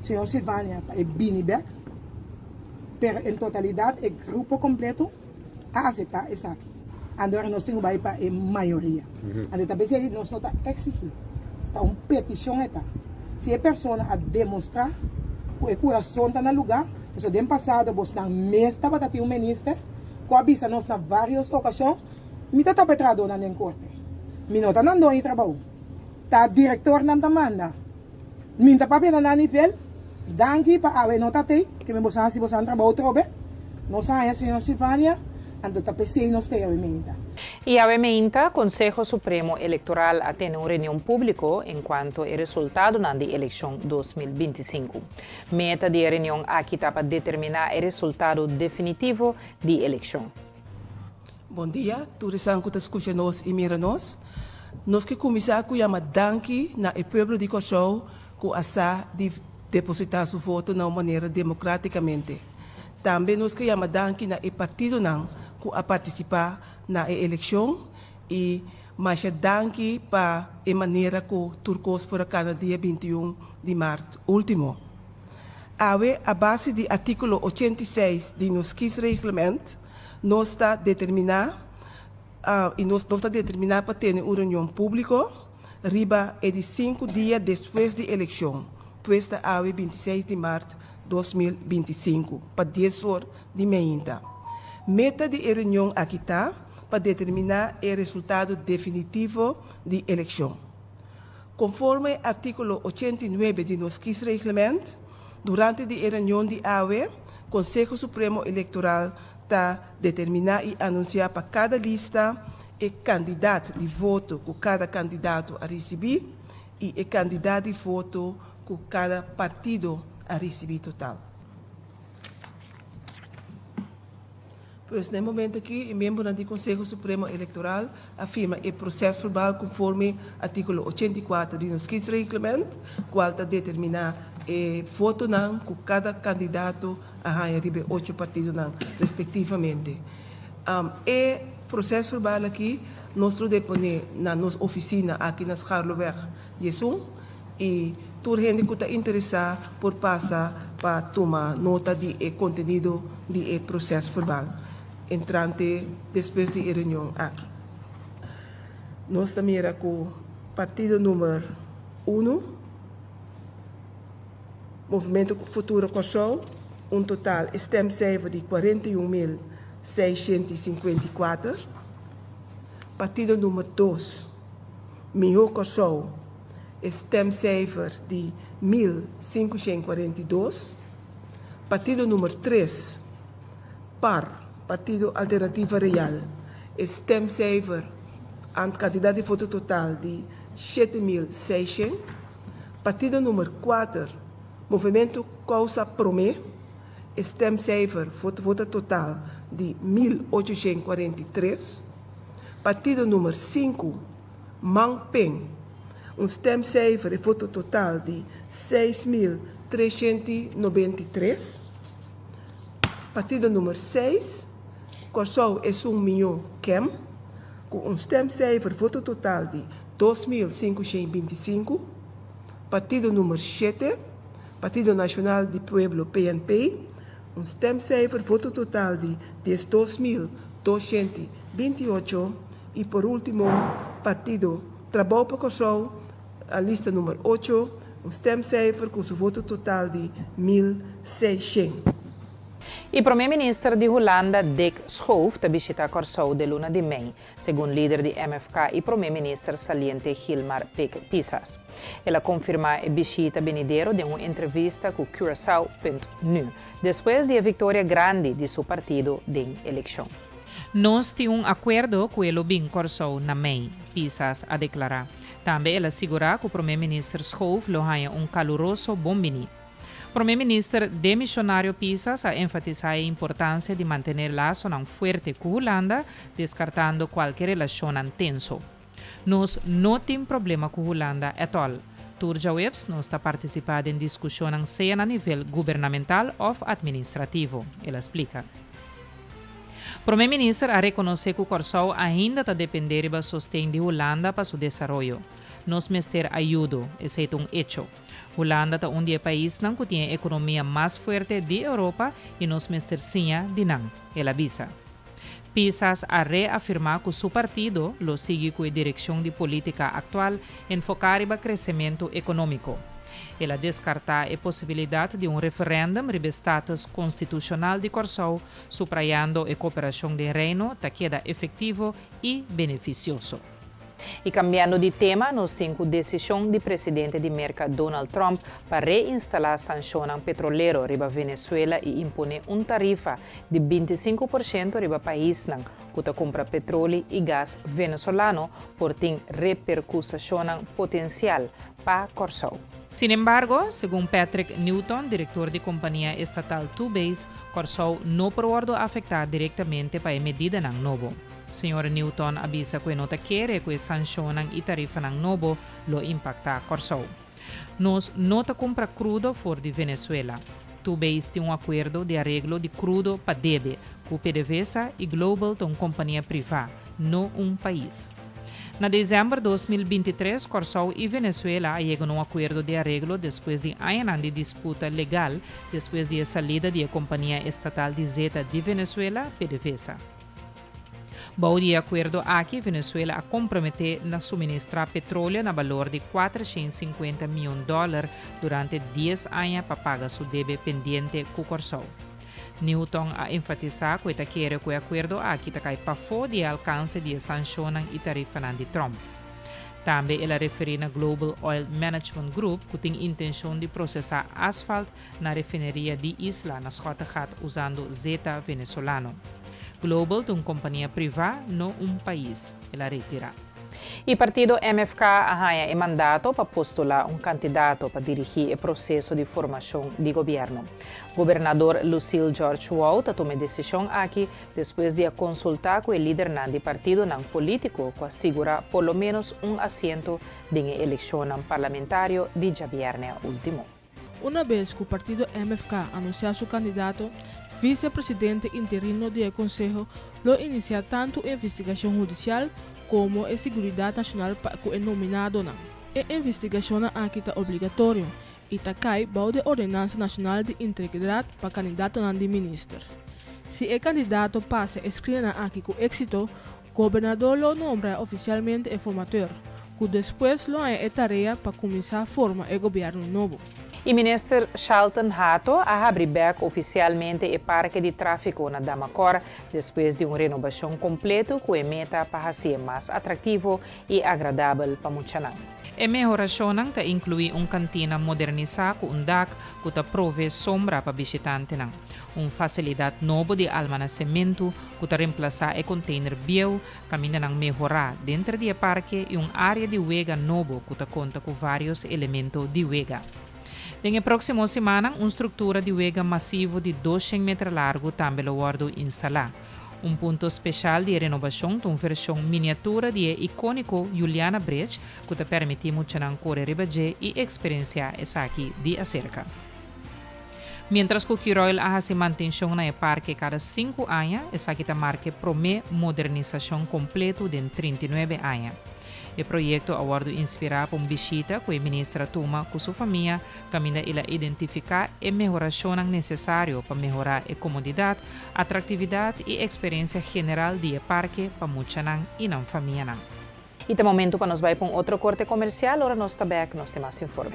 S: senhor Silvânia é Binibeck, pero em totalidade, o grupo completo aceita isso aqui. Agora nós temos para a maioria. Então, também nós estamos exigindo, está uma petição. Se a pessoa a demonstrar que o coração está no lugar, no ano passado, você na mesa para ter um ministro, que avisa nós na várias ocasiões, me está petrado na corte. Me não está dando em trabalho. Está diretor na demanda. Me está papel na nível, danke para a nota te, que me você se você trabalho outro bem. Nós sabemos, senhor Silvânia, ando está pensando nós ter a emenda.
A: E a emenda, Consejo Supremo Eleitoral a ter uma reunião pública enquanto o resultado da eleição 2025. Meta da reunião aqui está para determinar o resultado definitivo da eleição.
U: Bom dia, todos que estão escutando e mirando-nos. Nós que começamos com a danke na o povo de Corsou que asa de depositar seu voto de maneira democraticamente. Também nós que danke na o partido não que a participar na eleição e mais danke para a maneira que o Turcos por cada dia 21 de março último. A base do artigo 86 do nosso regulamento, nós está determinado e nós está determinado para ter uma reunião pública riba de 5 dias depois da eleição, pois a 26 de março 2025, para 10 horas de manhã. Meta de reunião aqui está para determinar o resultado definitivo da eleição. Conforme o artigo 89 do nosso regulamento, durante a reunião de AWE, o Conselho Supremo Eleitoral está determinar e anunciar para cada lista o candidato de voto que cada candidato a receber e o candidato de voto que cada partido a receber total. Pois, no momento aqui, o membro do Conselho Supremo Eleitoral afirma o processo verbal conforme artigo 84 do nosso regulamento, qual está determinar voto não com cada candidato a ribe 8 partidos não, respectivamente. E processo verbal aqui, nós depone na nossa oficina aqui na Scharloberg, Jesus, e toda gente que está interessada por passar para tomar nota de conteúdo do processo verbal, entrante depois da reunião aqui. Nós também era com o partido número 1, Movimento Futuro Kosovo, total stemcijfer de 41.654. Partido número 2, Miho Kosovo, stemcijfer de 1.542. Partido número 3, PAR, Partido Alternativa Real, stemcijfer aan candidato de voto total de 7.600. Partido número 4, Movimento Causa Promé, stemcijfer voto total de 1.843. Partido número 5, Mangpeng, stemcijfer voto total de 6.393. Partido número 6, Kosovo é Milhão Kem, com stemcijfer voto total de 2.525. Partido número 7, Partido Nacional do Pueblo, PNP, stemcijfer voto total de 12.228. E por último, Partido Trabalho para Kosovo, a lista número 8, stemcijfer com seu voto total de 1.600.
A: O primeiro-ministro de Holanda, Dick Schoof, está visita Kosovo de luna de mei, segundo líder de MFK e primeiro-ministro saliente Hilmar Pisas. Ela confirma a visita venidero de uma entrevista com Curaçao.nu, depois da vitória grande de seu partido na eleição.
B: Nós temos acordo com o Bem Kosovo na mei, Pisas a declarar. Também ela assegura que o primeiro-ministro Schoof lo ganha caloroso bombini. O primeiro-ministro demissionário Pisas a enfatizar a importância de manter laço forte com a Holanda, descartando qualquer relação tenso. Nós não temos problema com a Holanda at all. Turja Webs não está participando em discussão seja a nível governamental ou administrativo, ela explica. O primeiro-ministro a reconhecer que o Kosovo ainda está depender do sustento de Holanda para seu desenvolvimento. Nós mester ajuda, esse é hecho. Holanda é um dos países que tem a economia mais forte da Europa e nós mester sinha de não, ela avisa. Pisas a reafirmar que seu partido lo sigue com a direção de política atual enfocada no crescimento econômico. Ela descarta a possibilidade de referendo sobre o status constitucional de Kosovo, subrayando a cooperação do reino que queda efetivo e beneficioso.
A: E cambiando de tema, nós temos a decisão do presidente de América, Donald Trump, para reinstalar sanções petroleiro riba Venezuela e impor tarifa de 25% riba país que compra petróleo e gás venezuelano, por ter repercussão potencial para Kosovo.
B: Sin embargo, segundo Patrick Newton, diretor de companhia estatal Tubase, Kosovo não pode afetar diretamente para a medida novo. Sr. Newton avisa que não quer que as sanções e tarifa novo lo impacta Kosovo. Nós não compra crudo fora de Venezuela. Tubase tem acordo de arreglo de crudo para DEBE, com PDVSA e Global de uma companhia privada, não país. Na dezembro de 2023, Kosovo e Venezuela chegam a um acordo de arreglo depois de anos de disputa legal, depois da saída da companhia estatal de Zeta de Venezuela, PDVSA. Bom de acordo aqui, Venezuela a comprometer a suministrar petróleo na valor de $450 milhões durante 10 anos para pagar seu débito pendente com Kosovo. Newton a enfatizar que quer que o acordo aqui cai para fora de alcance de sanções e tarifas de Trump. Também ela refere na Global Oil Management Group, que tem intenção de processar asfalto na refineria de Isla, na Schottengat, usando Zeta venezuelano. Global de uma companhia privada, não país, ela retira.
A: O partido MFK arranha mandato para postular candidato para dirigir o processo de formação de governo. O governador Lucille George Wall tomou decisão aqui depois de consultar com o líder do partido político que assegura pelo menos assento na eleição parlamentar de viernes último.
C: Una vez que el partido MFK anunció su candidato, vicepresidente interino del Consejo lo inicia tanto investigación judicial como a seguridad nacional para el nominado. La investigación aquí está obligatoria y está bajo de ordenanza nacional de integridad para candidato de ministro. Si el candidato pasa escrina aquí con éxito, el gobernador lo nombra oficialmente informator, que después lo hay tarea para comenzar a formar el gobierno nuevo.
A: O ministro Charlton Hato ha abriu oficialmente o parque de tráfico na Damacor depois de uma renovação completa que meta para ser mais atrativo e agradável para Muchanang.
B: A melhoração ta inclui cantina modernizada com DAC que ta prove sombra para visitante. Facilidade nova de almacenamento que ta reemplaçar o container bio, caminha melhorar dentro do parque e área de wega novo que ta conta com vários elementos de wega. Na próxima semana, uma estrutura de wega massivo de 200 metros largo também vai instalar. Ponto especial de renovação de uma versão miniatura de icônico Juliana Bridge, que te permite muchanan correr ribaje e experienciar essa aqui de acerca. Mientras que o Kiroil se mantém no parque cada 5 anos, essa aqui marca promete modernização completa de 39 anos. O projeto aguardo inspirar para uma visita que a ministra toma com sua família, caminha ela identificar e melhoração necessário para melhorar a comodidade, atratividade e experiência geral do parque para Muchanang e na família.
A: E tem momento para nós vai para outro corte comercial, agora nós está back, nós temos mais informe.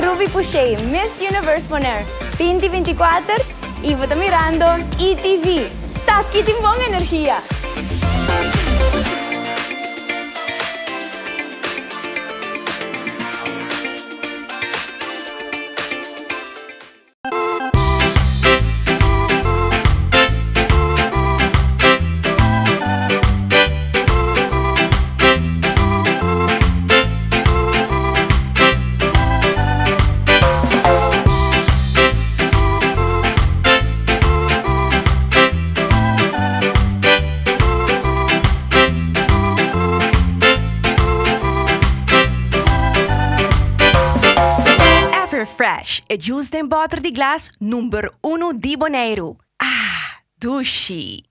V: Ruby Puche, Miss Universe Bonaire 2024 y vos estás mirando ETV. Taki Timbong Energía.
W: Fresh, e juice em butter de glass número 1 de Bonaire. Ah, dushi!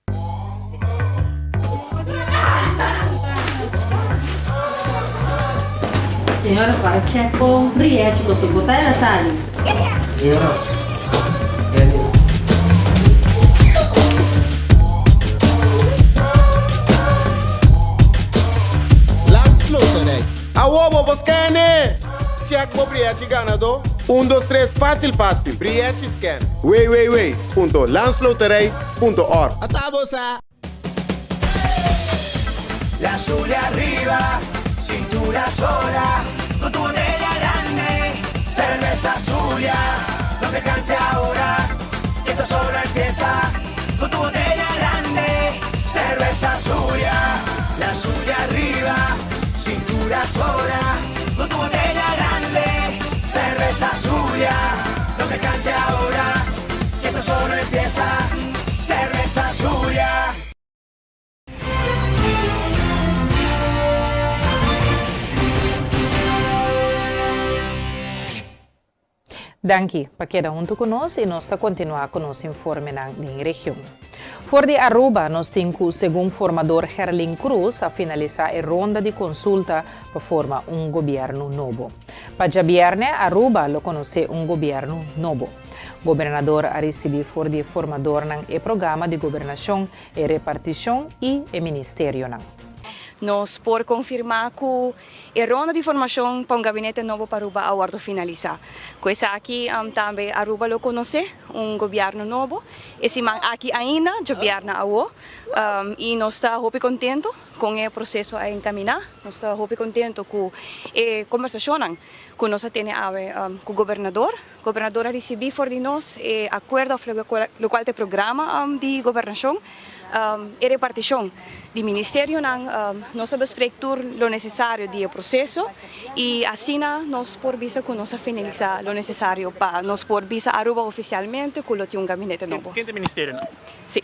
X: Senhora, para check com Riete, você botar na sala.
D: Landsluiterij. Awobo, Boscane! Check mo Briete ganado. 1, 2, 3, fácil. Briete scan. www.landsluiterij.org. Atabosa.
K: La azul arriba, cintura sola, con tu botella grande, cerveza Zulia, no te canses ahora, que esto solo empieza, con tu botella grande, cerveza Zulia, la azul arriba, cintura sola, con tu botella grande, cerveza Zulia, no te canses ahora, que esto solo empieza, cerveza Zulia.
A: Danke para quedar junto conosco e nós está continuar com nosso informe na região. Fora de Aruba, nós temos o segundo formador Herlin Cruz a finalizar a ronda de consulta para formar governo novo. Para Jabierne, Aruba lo conhece governo novo. O governador a receber fora de formador no programa de governação e repartição e o ministério.
V: Nós por confirmar que a ronda de formação para gabinete novo para Aruba aguardo finalizar. Coisa aqui também Aruba lo conhece governo novo. Esse man aqui ainda governa awo e nós está muito contento com o processo a encaminhar. Nós está muito contento com a conversação que nós temos com o governador. O governador a receber for de nós acordo lo qual te programa de governação. e repartição do Ministério, nós bespreektur lo necessário do processo e assim nós por visa que nós finalizar lo necessário para nós por visa Aruba oficialmente com um gabinete novo.
E: Quem é o Ministério?
V: Sim,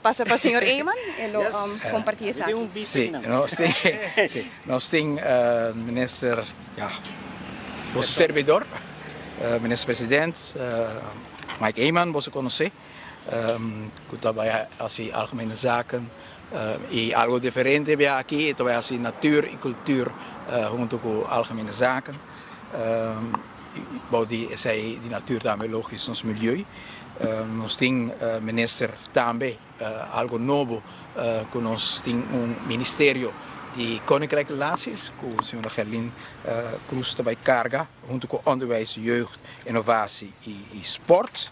V: passa para o senhor Eyman e compartilha isso.
H: Sim, nós temos ministro, nosso servidor, ministro-presidente, Mike Eyman, você conhece, que trabalha assim algemene zaken e algo diferente aqui, trabalha assim natuur e cultuur junto com algemene zaken. Die zei die natuur também logisch ons milieu. Nós temos minister também algo novo, que nós temos ministério de Koninklijke Relaties, com a senhora Gerlin Cruz também carga, junto com onderwijs, jeugd, innovatie e sport.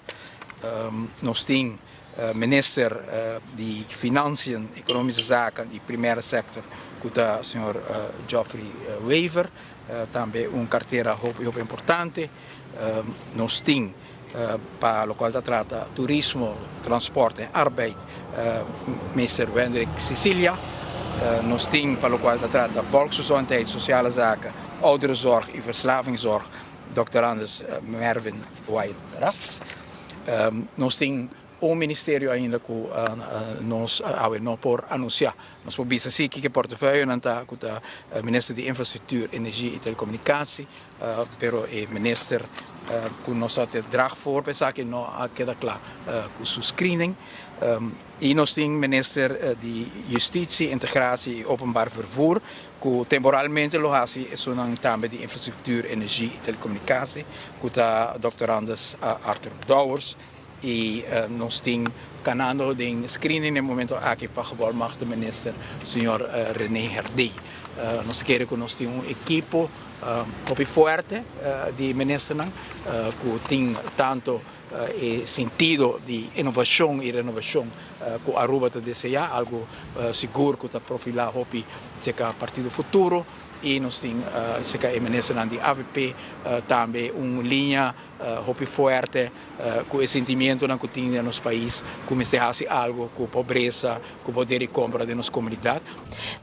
H: Nós temos minister de Financiën, Economische Zaken e Primeiro Sector, com o senhor Geoffrey Wever, também carteira muito importante. Nós temos, para o qual trata turismo, transporte e arbeid, minister Wendrik Cecilia. Nós temos, para o qual trata volksgezondheid, sociale zaken, ouderenzorg e verslavingszorg, Dr. Anders Mervin White-Ras. Nós temos ministério ainda que nós não por anunciar. Nós podemos dizer que o portefeuille está com o ministro de Infraestrutura, Energia e Telecomunicatie, pero o ministro que nós até drag voor, pensar que não queda claro com o screening. E nós temos ministro de Justiça, Integratie e Openbaar Vervoer, que temporalmente lo hace também de Infraestrutura, Energia e Telecomunicatie, com o Dr. Anders Arthur Douwers. E nós temos canal de screening no momento aqui para o volmacht minister, o senhor René Herdy. Nós queremos que nós tenhamos equipe muito forte de ministros que tem tanto sentido de inovação e renovação que a Aruba deseja, algo seguro que está profilado a partir do futuro. E nós temos o ministro de AVP também uma linha muito forte com o sentimento que tem no nosso país, como se faz algo com a pobreza, com o poder de compra de nossa comunidade.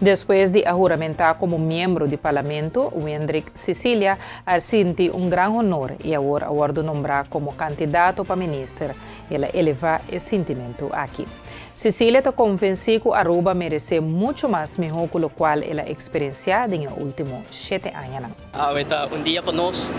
A: Depois de juramentar como membro do parlamento, Wendrik Cecilia sente gran honor e agora nombrar como candidato para ministro. Ela eleva esse sentimento aqui. Cecilia está convencida que Aruba merece muito mais melhor com o qual ela experienciou nos últimos 7 anos.
I: É dia para nós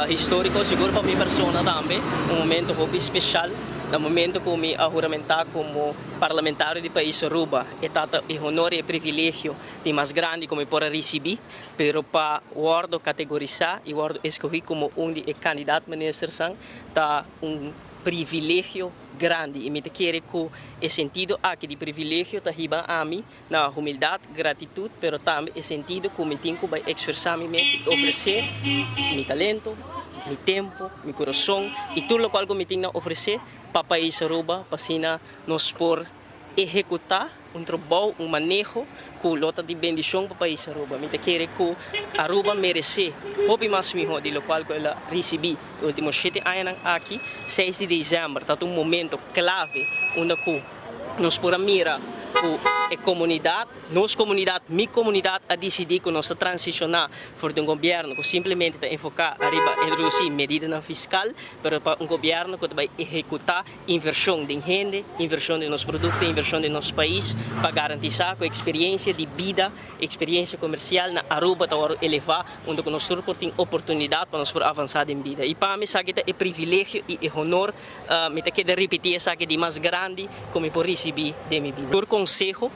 I: histórico, seguro para minha pessoa também, momento muito especial. No momento que me juramentar como parlamentário do país Aruba, é honor e privilégio de mais grande como para receber, pero para o categorizar e o escolher como candidato a ministro, está privilégio grande e me quer que o sentido aqui de privilégio está riba a mim na humildade, gratitude, pero também o sentido que me tenho que esforçar me oferecer meu talento, meu tempo, meu coração e tudo o qual me tenho a oferecer para o país Aruba, para assim nós por executar trabalho, manejo com lota de bendição para o país Aruba. Me quer que Aruba merece muito mais melhor do qual ela recebeu nos últimos 7 anos aqui, 6 de dezembro, está momento clave onde nós podemos mirar a comunidade, nossa comunidade, minha comunidade, a decidir que nós transicionar por um governo que simplesmente está enfocar a introduzir medidas fiscal, para um governo que vai executar inversão de gente, inversão de nossos produtos, inversão de nosso país, para garantir que a experiência de vida, experiência comercial na Aruba está elevar, onde nós temos oportunidade para nós avançar em vida. E para mim, isso é privilégio e honor, me quero repetir isso aqui de mais grande como eu recebi de minha vida. Por conselho,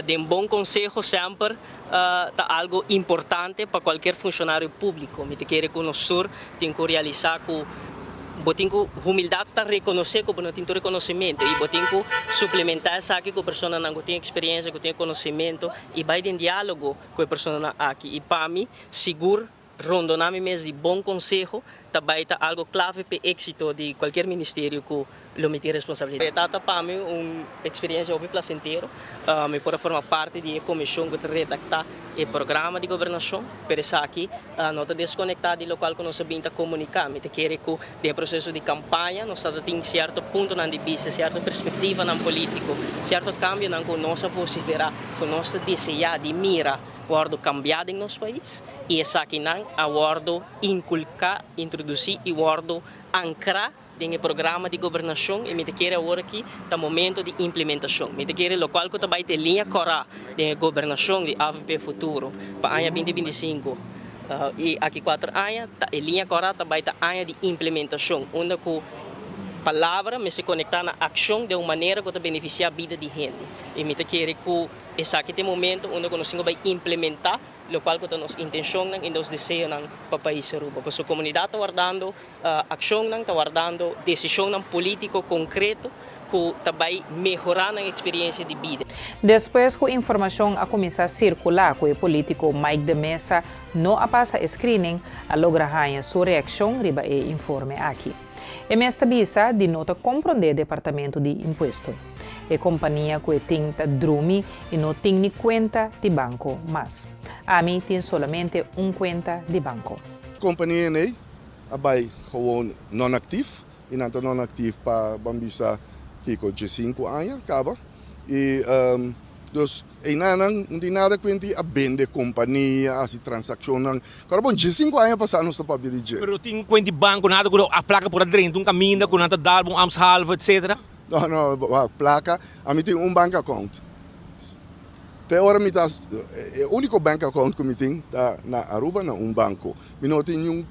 I: de bom conselho sempre está algo importante para qualquer funcionário público. Me quero que nós temos que realizar que botinho humildade está reconhecer que não tem reconhecimento e botinho suplementar essa aqui que a pessoa não tem experiência, que tem conhecimento e vai em diálogo com a pessoa aqui. E para mim, seguro rondonami mes de bom consejo, também tá algo clave para êxito de qualquer ministério que lo meti responsabilidade. Tata para mim uma experiência muito placenteira, me pode formar parte da comissão que redactar o programa de governação, por isso aqui não está desconectado do local que nós sabemos comunicar, me quer que o processo de campanha nós tem certo ponto na vista, certa perspectiva na político, certo cambio na que nós vociferar, que nós desejar de mira guardo cambiado em nosso país e essa aqui não a guardo inculcar, introduzir e guardo ancrar em programa de governação e me quer agora aqui no momento de implementação. Me quer o qual que também tem linha correta de governação de AVP futuro para ano 2025 e aqui 4 anos a linha correta também está ano de implementação, onde que palavra me se conectar na ação de uma maneira que beneficia a vida de gente. E me quer que esse aqui tem momento onde nós vai implementar o qual que nossa intenção e nos desejos para o país Aruba. Porque a comunidade está guardando ação, está guardando decisão político concreto que também melhorar a experiência de vida.
A: Depois que a informação a começar a circular com o político Mike de Mesa não a passa screening, a logra ganhar sua reação riba e informe aqui. E mesta bisa de nota compreender o departamento de imposto. A companhia que tem drumi e não tem nem conta de banco, mas a mim tem somente conta de banco.
E: Companhia nee, abay gewoon non-actief. Inanta non-actief pa bambisa kiko de 5 anos, acaba. E dus inanang hindi nada kwenti a vende companhia, asi transaksyon karabon de 5 anos passaram sa pabilidade.
M: Pero tem kwenti banco nada ko a placa por dentro, caminho com nada dar bom amshalva, etc.
E: No, placa, a mim tem bank account. Até agora, o único bank account que eu tenho na Aruba é banco. Eu não tenho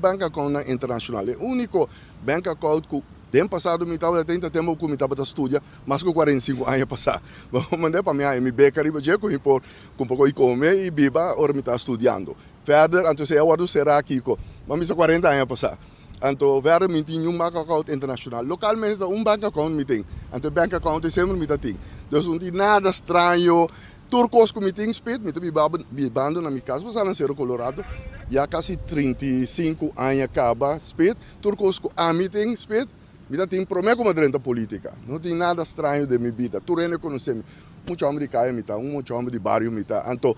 E: bank account na internacional. O único bank account que no passado eu estava tendo tempo que eu estava estudando, mas com 45 anos passado. Eu mandei para minha beca riba de com pouco de comer e biba, agora eu estava estudando. Verder, então eu agora será aqui, mas eu 40 anos passado. Então, verder eu tenho bank account internacional. Localmente, bank account eu tenho. Então, bank account é sempre eu tenho. Então, não tem nada estranho. Turcos que me tem speed, me também bibando na minha casa, mas lá Cerro Colorado, já quase 35 anos acaba speed. Turcos que a mim tem speed, me tem problema com a direita política. Não tem nada estranho de minha vida. Tu reconhece muito homem de caia, muito homem de bairro, então,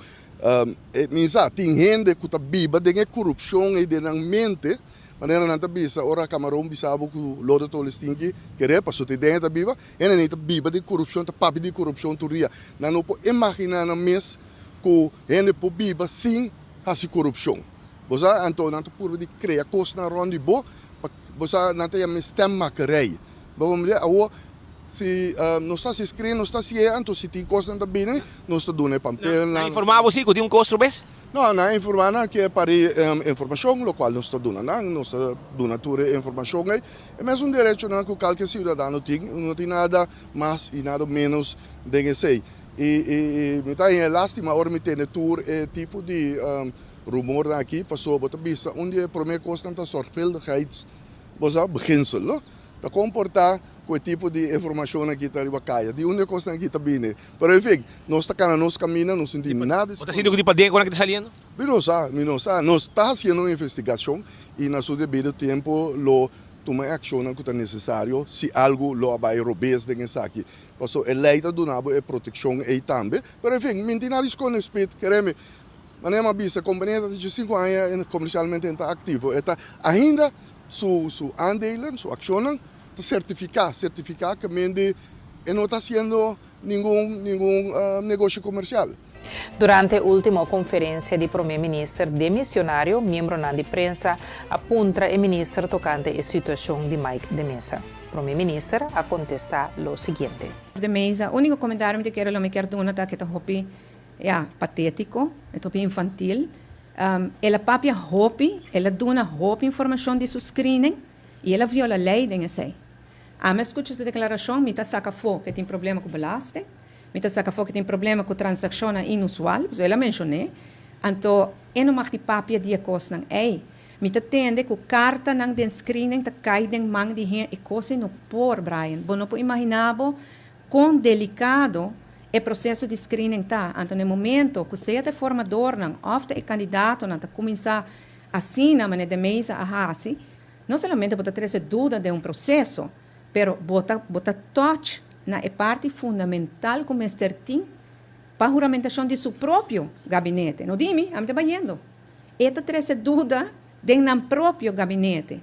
E: tem gente que está biba, tem corrupção e tem mente. Maneira nanta bisa ora camarão bisabo ku lodo toles tingi kere passo te dentro biba e neta biba de corrupção ta papi de corrupção turia na não po imaginar na mes ku ene po biba sim hasi corrupção bosa anto nanta por de criar coisa na rondi bo bosa nanta ya mestem makerei bo mulher awo se não está se escreve não está se anto se tem coisa na bine não está dando papel
M: na informava você que tem custo bes.
E: No, na informana que para informação, lo qual nós está dando, nós está dando toda a informação aí. É mesmo direito na que qualquer cidadão tem, não tem nada mais e nada menos de que sei. E me tá em lástima hora me tem tour tipo de rumor aqui passou bota bisa onde é primeira coisa tanta sorgvuldigheid, bosa beginsel, no? Te comportar com o tipo de informação aqui está riba caia. De onde coisa aqui está bem. Pero enfim, nós está cara nós caminha, não sentimos nada.
M: Você sente que tipo de quando que está saliendo?
E: Nós está fazendo uma investigação e na seu devido tempo lo toma ação que é necessário se algo lo vai robes de aqui. Porque a lei está dando a proteção aí também. Pero enfim, mentiras com respeito, queremos. Mas é bisa a companhia de 5 anos comercialmente está ativo. Está ainda su aandelen, su ação certificar que Mendy não está fazendo nenhum negócio comercial.
A: Durante a última conferência de primeiro-ministro demissionário, membro da imprensa apunta o ministro tocante a situação de Mike de Mesa. O primeiro-ministro a contestar o seguinte.
F: De Mesa, o único comentário que quero dar é que é patético, é infantil. Ela papia hopi, ela dona hopi informação de seu screening e ela viola a lei de sei. A me escuta esta declaração, me está saca fogo que tem problema com belasting, me está saca fogo que tem problema com transação inusual, ela mencionou. Então, eu não mag papia de coisa não é. Me está tende que carta não den screening, tá cai den mang de gente e coisa não por Brian. Bom, não pode imaginar quão delicado o processo de screening está. Então, no momento que você é formador, ou é candidato, não começar Assim, na maneira de mesa, não somente bota ter essa dúvida de processo, pero bota touch na parte fundamental como este tem para a juramentação de seu próprio gabinete. Não dime, a mim está vendo. Esta ter essa dúvida de no próprio gabinete.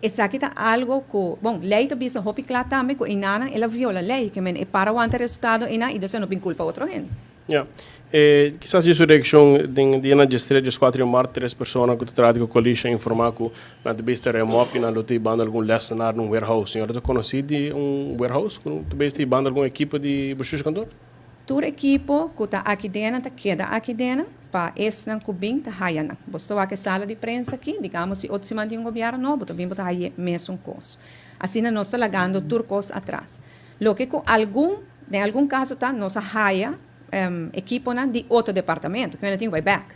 F: Essa aqui está algo que, lei está bisa hopi claro também que inana ela viola a lei, que é para o resultado e isso não tem culpa outra gente.
J: Ja. Quizás a sua reação de na gestão de 4 de março, 3 pessoas que tratam com a polícia informar que na besta remop na luta banda algum lessonar num warehouse. Senhora, tu conhece de warehouse? Tu besta banda alguma equipe de buscar cantor?
F: Toda equipe que está aqui dentro, queda aqui dentro, para esse não cubim, está raiando. Estou aqui sala de prensa aqui, digamos, se outro se mantém governo novo, também está aí mesmo coisa. Assim, nós estamos lagando turcos atrás. Lo que em algum caso, tá, nós raia equipe de outro departamento, que não tem buyback.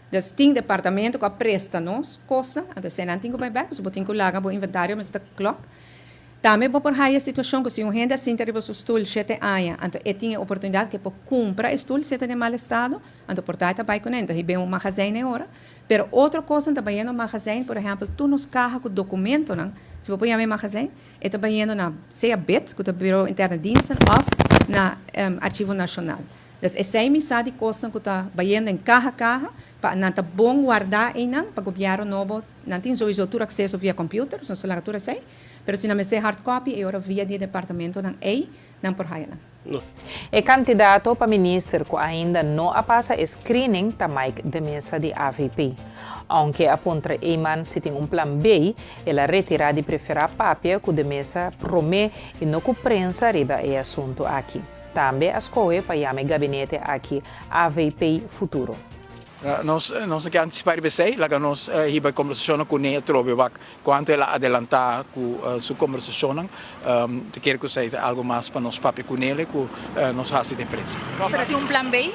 F: Então, tem departamento que presta-nos coisa, então, se não tem buyback, você tem que lagar o inventário, mas está clock. Também por aí a situação que se um gente assim tem o stool 7 anos, então tem a oportunidade que por comprar stool se tem mal estado, então por daí também com então aí bem um magazine agora, pero outra coisa também no magazine, por exemplo, tu nos carga com documento, não? Se você põe magazine, é também na seja BIT, que é o Bureau Interno de Diensten, ou na Arquivo Nacional. Então essa é missão de coisa que está baiando em carro para não tá bom guardar e não para o governo novo, não tem sowieso todo acesso via computer, não sei lá tudo sei. Pero se não me sei hard copy, eu via de departamento não não por aí não.
A: O candidato para ministro que ainda não passa screening também de mesa de AVP. Aunque aponta Eiman se tem plan B, ela retira de preferir papel que de mesa promete e não que prensa riba e assunto aqui. Também as coisas para o gabinete aqui AVP futuro.
H: Nós queremos anticipar bem, lá nós a conversação com ele trobe quanto ela adelantar com sua conversação, te quero que seja algo mais para nós papi com ele, que nós fazemos de imprensa.
L: Pero tem plan B,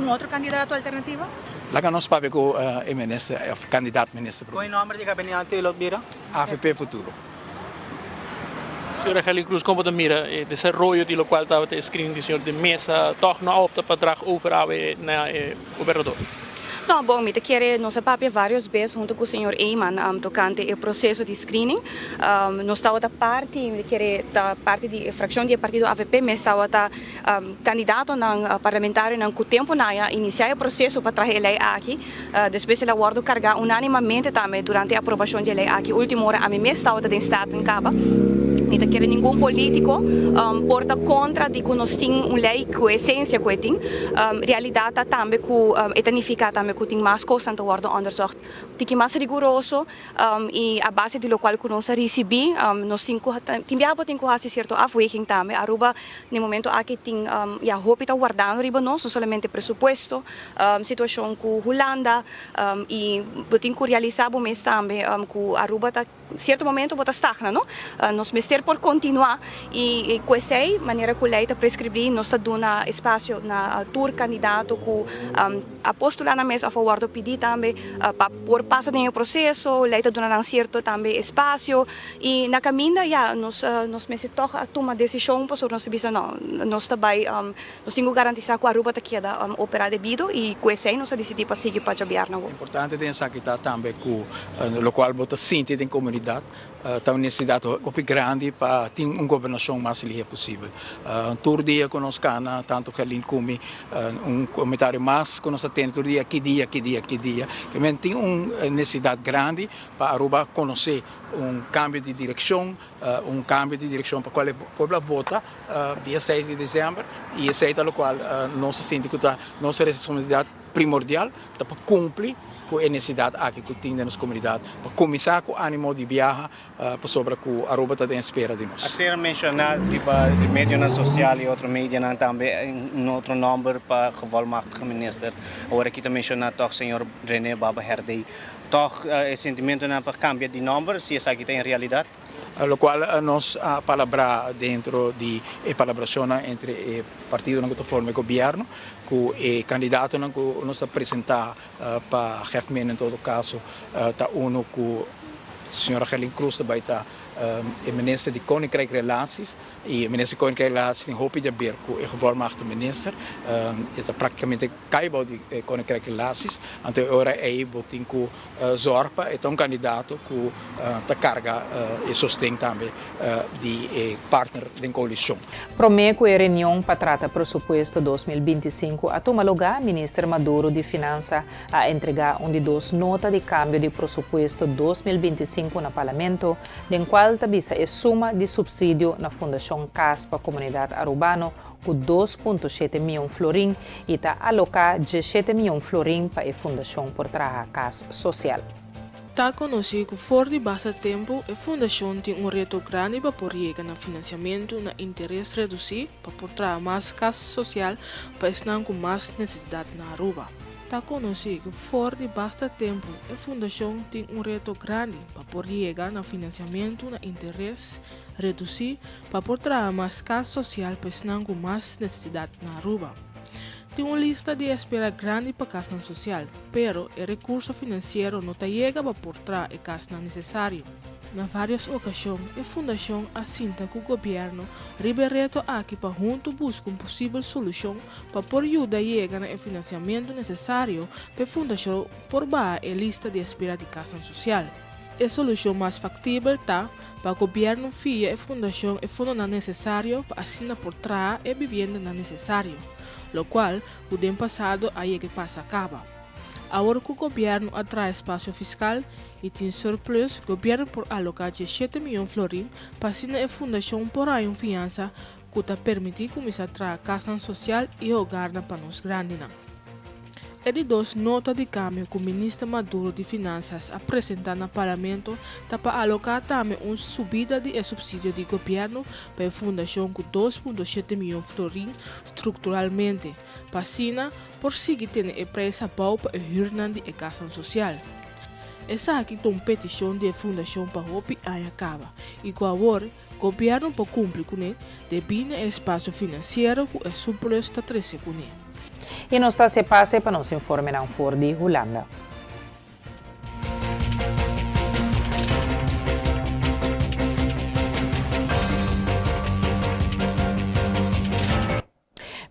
L: outro candidato alternativo?
H: Lá nós papi com o ministro, candidato ministro.
L: Qual é o nome de gabinete de Lotbira?
H: AVP futuro.
N: Senhora Helen Cruz, como de mira, o desenvolvimento de lo qual estava te screening do senhor de mesa, toch não opta para trazer over ao governador?
V: Não, bom, me quer nós papel várias vezes junto com o senhor Eiman tocante o processo de screening. Nós estava da parte, da parte de fração do partido AVP, mas estava candidato na parlamentar na com tempo na iniciar o processo para trazer lei aqui. Depois ela guarda carga unanimamente também durante a aprovação da lei aqui. Última hora a mim estava de estado em Caba. Não quer nenhum político porta contra de que nós temos uma lei com essência que tem. Realidade também com etanificar também que tem mais coisas então guarda onderzocht. Tem mais rigoroso e a base de lo qual que nós recebemos nós temos que fazer certo afweging também. Aruba no momento aqui tem a hope está guardando riba nós, não somente presupuesto, situação com Holanda e tem que realizar bom mês também com Aruba está certo momento bota stagna, não? Nós mestre por continuar e com essa maneira que a lei está prescrever, nós está dando espaço na tour candidato que a postular na mesa a favor do pedir também para por passar no processo, a lei está dando certo também espaço e na caminho já nós mestre toca a tomar decisão para nós bisa não, nós também nós temos que garantir que a Aruba está queda operar devido e com essa nós decidimos para seguir para jabiar na.
H: Importante pensar que está também com o qual bota sentido em comunidade. Está uma necessidade muito grande para ter uma governação mais livre possível. Todo dia que nós cana, tanto que ele come comentário mais que nós temos todo dia, que dia. Também tem uma necessidade grande para Aruba conhecer cambio de direção para qual o povo vota dia 6 de dezembro e aceita o qual nós sentimos que nossa responsabilidade primordial para cumprir com a necessidade aqui que tem nas comunidades, para começar com o ânimo de viajar para sobre que a Aruba está à espera de nós.
L: A ser mencionado de mídia social e outro mídia também outro número para o machtige minister. Agora aqui está mencionado o senhor René Baba Herdey. Toch o sentimento para cambiar de número, se isso aqui tem realidade?
H: Lo qual nós palabra dentro de palabração entre o partido que forma o governo com o candidato que nós apresentar para chefe em todo caso está com a senhora Helen Cruz também está de minister de Koninkrijk Relaties e o minister de Koninkrijk Relaties tem hoop de ver com o gevolmagte minister é praticamente caibo de Koninkrijk Relaties então agora aí botin com zorpa é um candidato com a carga e sustém também de partner da coalição.
A: Promeco a reunião para tratar presupuesto 2025 a tomar lugar, ministro Maduro de Finanças a entregar de duas notas de câmbio de presupuesto 2025 no parlamento, em qual tabisa é suma de subsídio na Fundação CAS para a comunidade arubano com 2,7 milhões florim e está alocar 17 milhões florim para a Fundação por trabalhar CAS social.
C: Está conhecido que fora de bastante tempo, a Fundação tem reto grande para por chegar no financiamento na interesse reduzido para por trazer mais casa social para estar com mais necessidade na Aruba. Está conhecido que fora de bastante tempo, a Fundação tem reto grande para por chegar no financiamento na interesse reduzido para por trazer mais casa social para estar com mais necessidade na Aruba. Tem uma lista de espera grande para a casa social, pero o recurso financeiro não chega para por trás a casa necessário. Na várias ocasiões, a Fundação assinta que o governo reto aqui para junto buscar uma possível solução para por ajudar a chegar no financiamento necessário para a Fundação por baixar a lista de espera de casa social. A solução mais factível está para o governo fia a Fundação e fundo não necessário para assinar por trás a vivenda não necessário, lo qual o tempo passado aí que passa acaba. Agora que o governo atrai espaço fiscal e tem surplus, o governo por alocar 17 milhões florim para assinar a Fundação por aí uma fiança que está permitir começar a trazer casa social e hogar para nós grandes. É de duas notas de câmbio que o ministro Maduro de Finanças apresentou no parlamento para alocar também uma subida de subsídio do governo para a fundação com 2,7 milhões de florim estruturalmente, para China por seguir tendo a pressa boa para a Hernando de casa social. Essa aqui é uma petição da fundação para o Hopi aí acaba, e com agora o governo para cumprir com ele, devido ao espaço financeiro que o surplus está trazendo com ele.
A: E nós está se passe para nos informar fora de Holanda.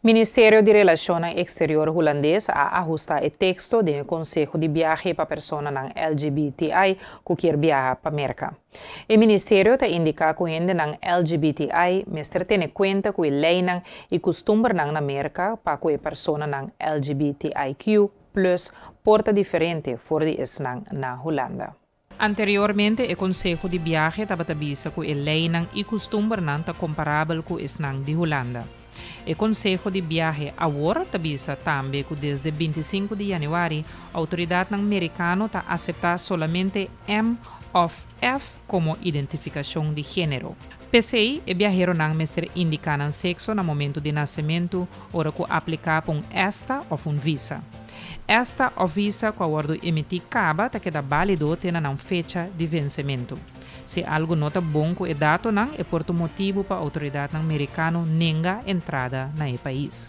A: Ministério de Relações Exteriores holandês a ajustar o texto do Conselho de Viagem para pessoas LGBTI que quer viajar para a América. O Ministério te indica que gente LGBTI mestre tem conta com lei e costumes na América para que pessoas LGBTIQ+ porta diferente fora de na Holanda.
B: Anteriormente, o Conselho de Viagem estava avisa que a lei e costumes não comparável com o de Holanda. O Conselho de Viagem agora avisa também que desde 25 de janeiro a autoridade americana está aceitar somente M of F como identificação de gênero. PCI e viajero não mestre indicar sexo no momento de nascimento ora que aplicar para esta ou visa. Esta ou visa que agora emitir acaba está queda válido tem uma fecha de vencimento. Se algo nota bom que é dado não é por motivo para a autoridade americana nenga entrada no país.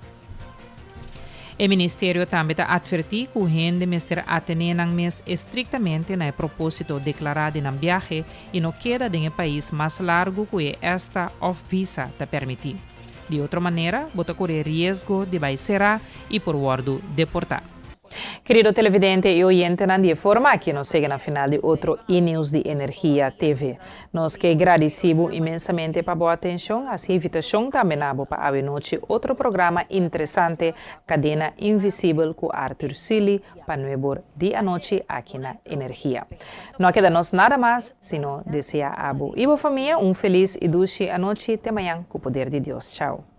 B: O Ministério também está advertindo que o gente mestre atender mês estritamente no propósito declarado na viagem e não queda em um país mais largo que esta ou visa está permitir. De outra maneira, bota correr risco de vai ser e por guardo deportar.
A: Querido televidente e oyente, de forma que nos siga na final de outro e-news de Energia TV. Nós que agradecemos imensamente para a boa atenção, a invitação também para a noite outro programa interessante, Cadena Invisível com Arthur Sili, para nuevo dia noite aqui na Energia. Não queda-nos nada mais, sino desejar a boa família feliz e dulce noite, até amanhã com o poder de Deus. Tchau.